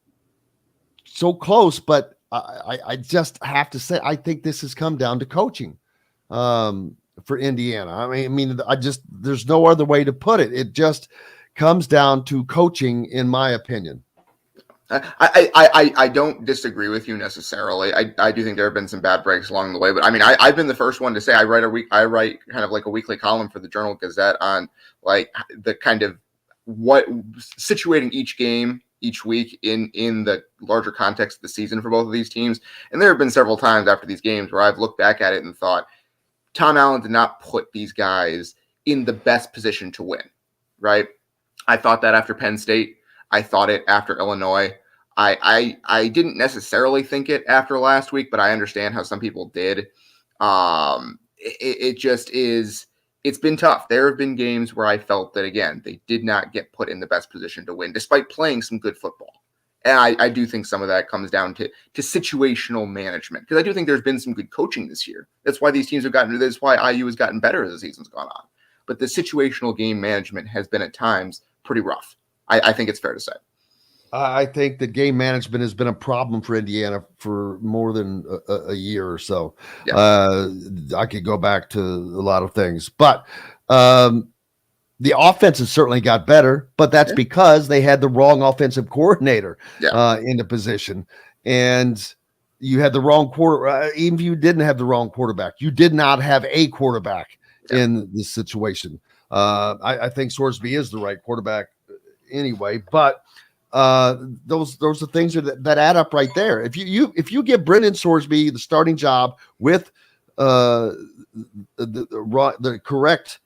so close, but I just have to say, I think this has come down to coaching for Indiana. I mean, there's no other way to put it. It just comes down to coaching, in my opinion. I don't disagree with you necessarily. I do think there have been some bad breaks along the way, but I mean, I've been the first one to say I write kind of like a weekly column for the Journal Gazette on like the kind of what situating each game each week in the larger context of the season for both of these teams. And there have been several times after these games where I've looked back at it and thought, Tom Allen did not put these guys in the best position to win, right? I thought that after Penn State. I thought it after Illinois. I didn't necessarily think it after last week, but I understand how some people did. It just is. It's been tough. There have been games where I felt that, again, they did not get put in the best position to win, despite playing some good football. And I do think some of that comes down to situational management, because I do think there's been some good coaching this year. That's why these teams have gotten. That's why IU has gotten better as the season's gone on. But the situational game management has been at times pretty rough. I think it's fair to say. I think that game management has been a problem for Indiana for more than a year or so. Yeah. I could go back to a lot of things, but the offense has certainly got better, but that's because they had the wrong offensive coordinator in the position. And you had the wrong quarter. Even if you didn't have the wrong quarterback, you did not have a quarterback in this situation. I think Sorsby is the right quarterback anyway, but those are things that add up right there. If you give Brendan Sorsby the starting job with the correct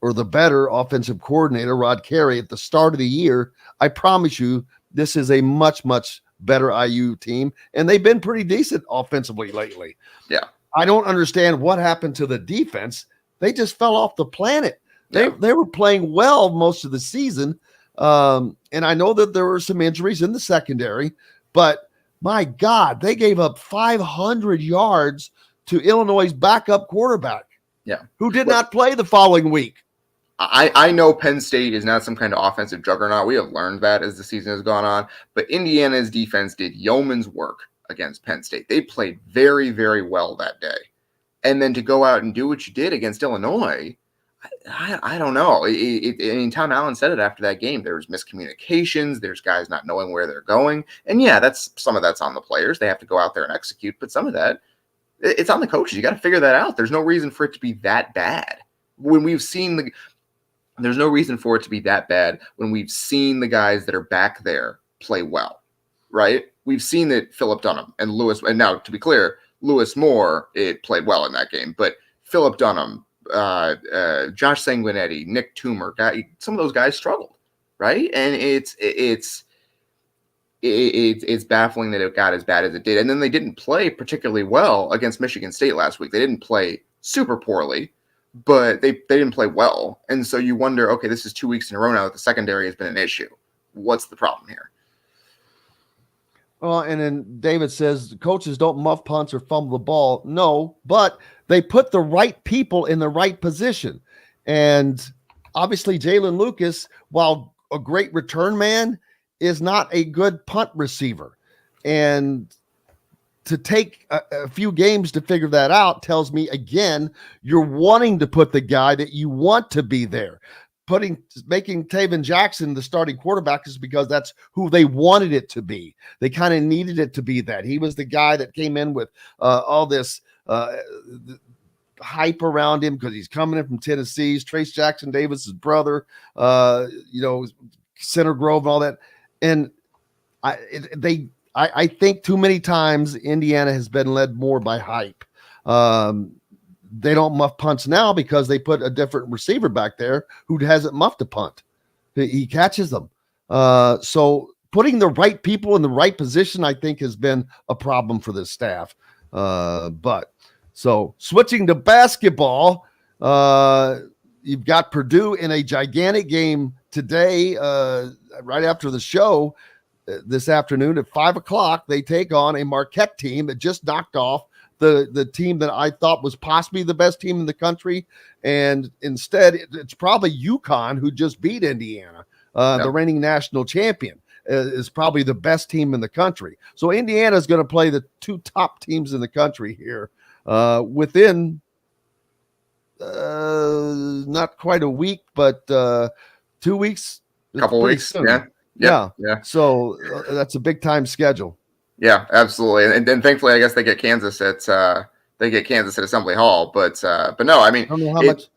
or the better offensive coordinator, Rod Carey, at the start of the year, I promise you this is a much, much better IU team, and they've been pretty decent offensively lately. Yeah, I don't understand what happened to the defense. They just fell off the planet. They were playing well most of the season. And I know that there were some injuries in the secondary, but my God, they gave up 500 yards to Illinois' backup quarterback, who did not play the following week. I know Penn State is not some kind of offensive juggernaut. We have learned that as the season has gone on. But Indiana's defense did yeoman's work against Penn State. They played very, very well that day. And then to go out and do what you did against Illinois, I don't know. I mean, Tom Allen said it after that game. There was miscommunications. There's guys not knowing where they're going. And yeah, some of that's on the players. They have to go out there and execute. But some of that, it's on the coaches. You got to figure that out. There's no reason for it to be that bad. There's no reason for it to be that bad when we've seen the guys that are back there play well, right? We've seen that Philip Dunham and Lewis, and now to be clear, Lewis Moore, it played well in that game, but Philip Dunham, Josh Sanguinetti, Nick Toomer, some of those guys struggled, right? And it's baffling that it got as bad as it did. And then they didn't play particularly well against Michigan State last week. They didn't play super poorly, but they didn't play well. And so you wonder, okay, this is 2 weeks in a row now that the secondary has been an issue. What's the problem here? Well, and then David says coaches don't muff punts or fumble the ball. No, but they put the right people in the right position. And obviously Jalen Lucas, while a great return man, is not a good punt receiver. And to take a few games to figure that out tells me, again, you're wanting to put the guy that you want to be there. Making Taven Jackson the starting quarterback is because that's who they wanted it to be. They kind of needed it to be that. He was the guy that came in with all this hype around him because he's coming in from Tennessee. He's Trace Jackson Davis's brother, Center Grove and all that. And I think too many times Indiana has been led more by hype. They don't muff punts now because they put a different receiver back there who hasn't muffed a punt. He catches them. So putting the right people in the right position, I think, has been a problem for this staff. But so switching to basketball, you've got Purdue in a gigantic game today, right after the show this afternoon at 5:00. They take on a Marquette team that just knocked off the team that I thought was possibly the best team in the country. And instead, it's probably UConn, who just beat Indiana, the reigning national champion, is probably the best team in the country. So Indiana is going to play the two top teams in the country here within not quite a week, but 2 weeks. A couple weeks. Soon. Yeah. So that's a big time schedule. Yeah, absolutely. And then thankfully, I guess they get Kansas at Assembly Hall. But no, I mean, I don't know how much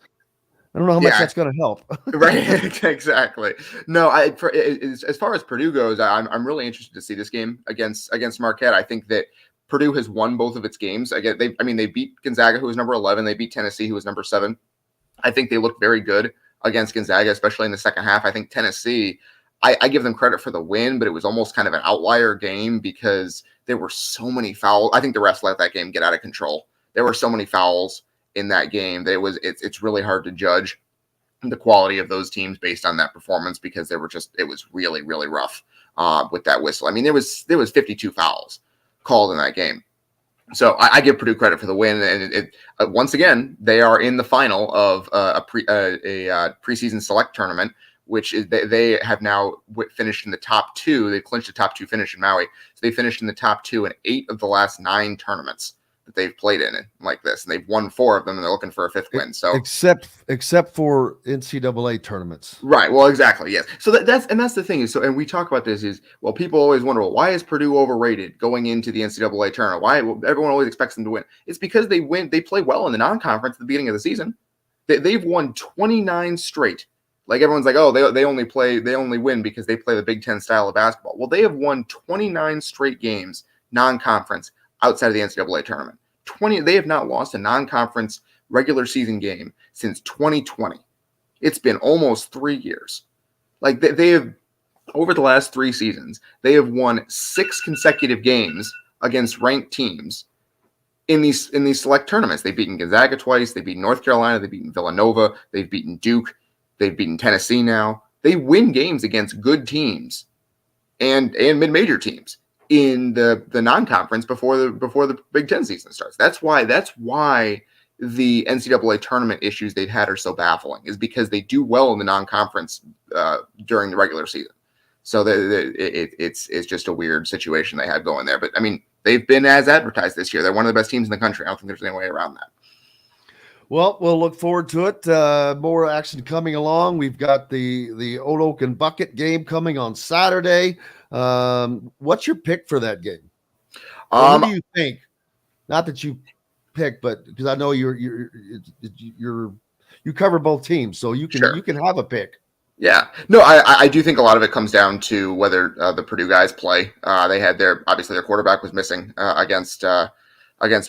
that's going to help. Right, exactly. No, as far as Purdue goes, I'm really interested to see this game against Marquette. I think that Purdue has won both of its games. Again, they beat Gonzaga, who was number 11. They beat Tennessee, who was number 7. I think they look very good against Gonzaga, especially in the second half. I think Tennessee, I give them credit for the win, but it was almost kind of an outlier game because there were so many fouls. I think the refs let that game get out of control. There were so many fouls in that game that it's really hard to judge the quality of those teams based on that performance because it was really, really rough with that whistle. I mean, there was 52 fouls called in that game. So I give Purdue credit for the win, and once again they are in the final of a preseason select tournament, which is they have now finished in the top 2. They clinched a top 2 finish in Maui, so they finished in the top 2 in 8 of the last 9 tournaments that they've played in like this, and they've won 4 of them, and they're looking for a 5th win. So except for NCAA tournaments, right? Well, exactly, yes. So that's the thing is, and we talk about this is, well, people always wonder, well, why is Purdue overrated going into the NCAA tournament? Why everyone always expects them to win? It's because they play well in the non-conference at the beginning of the season. They've won 29 straight. Like everyone's like, oh, they only win because they play the Big Ten style of basketball. Well, they have won 29 straight games non-conference outside of the NCAA tournament. They have not lost a non-conference regular season game since 2020. It's been almost 3 years. Like they have, over the last 3 seasons, they have won 6 consecutive games against ranked teams in these select tournaments. They've beaten Gonzaga twice. They've beaten North Carolina. They've beaten Villanova. They've beaten Duke. They've beaten Tennessee now. They win games against good teams and mid-major teams in the non-conference before the Big Ten season starts. That's why the NCAA tournament issues they've had are so baffling, is because they do well in the non-conference during the regular season. So it's just a weird situation they have going there. But I mean, they've been as advertised this year. They're one of the best teams in the country. I don't think there's any way around that. Well, we'll look forward to it. More action coming along. We've got the Old Oak and Bucket game coming on Saturday. What's your pick for that game? Who do you think? Not that you pick, but because I know you cover both teams, so you can have a pick. Yeah, no, I do think a lot of it comes down to whether the Purdue guys play. They had obviously their quarterback was missing against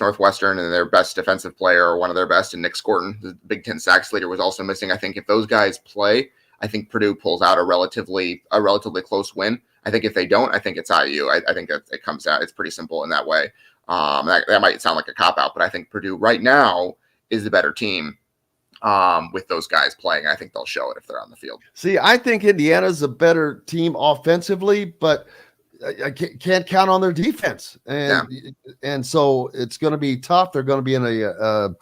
Northwestern, and their best defensive player, or one of their best, and Nick Scorton, the Big Ten sacks leader, was also missing. I think if those guys play, I think Purdue pulls out a relatively close win. I think if they don't, I think it's IU. I think it comes out. It's pretty simple in that way. That might sound like a cop out, but I think Purdue right now is the better team. With those guys playing, I think they'll show it if they're on the field. See, I think Indiana's a better team offensively, but I can't count on their defense, and so it's going to be tough. They're going to be in a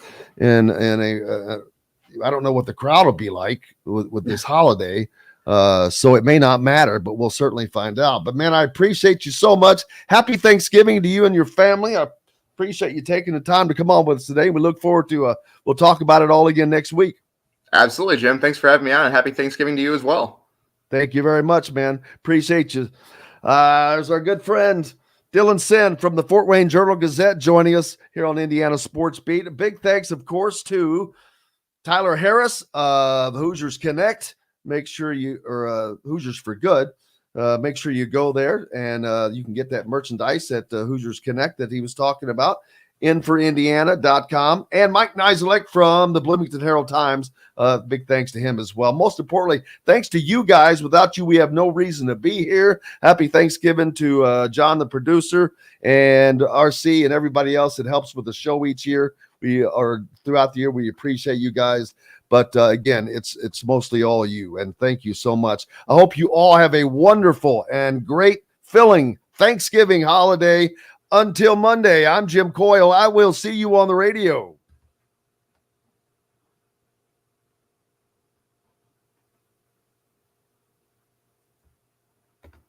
I don't know what the crowd will be like with this holiday, so it may not matter, but we'll certainly find out. But man, I appreciate you so much. Happy Thanksgiving to you and your family. I appreciate you taking the time to come on with us today. We look forward to we'll talk about it all again next week. Absolutely, Jim. Thanks for having me on, and happy Thanksgiving to you as well. Thank you very much, man. Appreciate you. There's our good friend Dylan Sinn from the Fort Wayne Journal-Gazette joining us here on Indiana Sports Beat. A big thanks, of course, to Tyler Harris of Hoosiers Connect. Make sure Hoosiers for Good. Make sure you go there, and you can get that merchandise at Hoosiers Connect that he was talking about. InForIndiana.com. And Mike Niziolek from the Bloomington Herald-Times. Big thanks to him as well. Most importantly, thanks to you guys. Without you, we have no reason to be here. Happy Thanksgiving to John, the producer, and RC, and everybody else that helps with the show each year. Throughout the year. We appreciate you guys. But again, it's mostly all you, and thank you so much. I hope you all have a wonderful and great filling Thanksgiving holiday. Until Monday, I'm Jim Coyle. I will see you on the radio.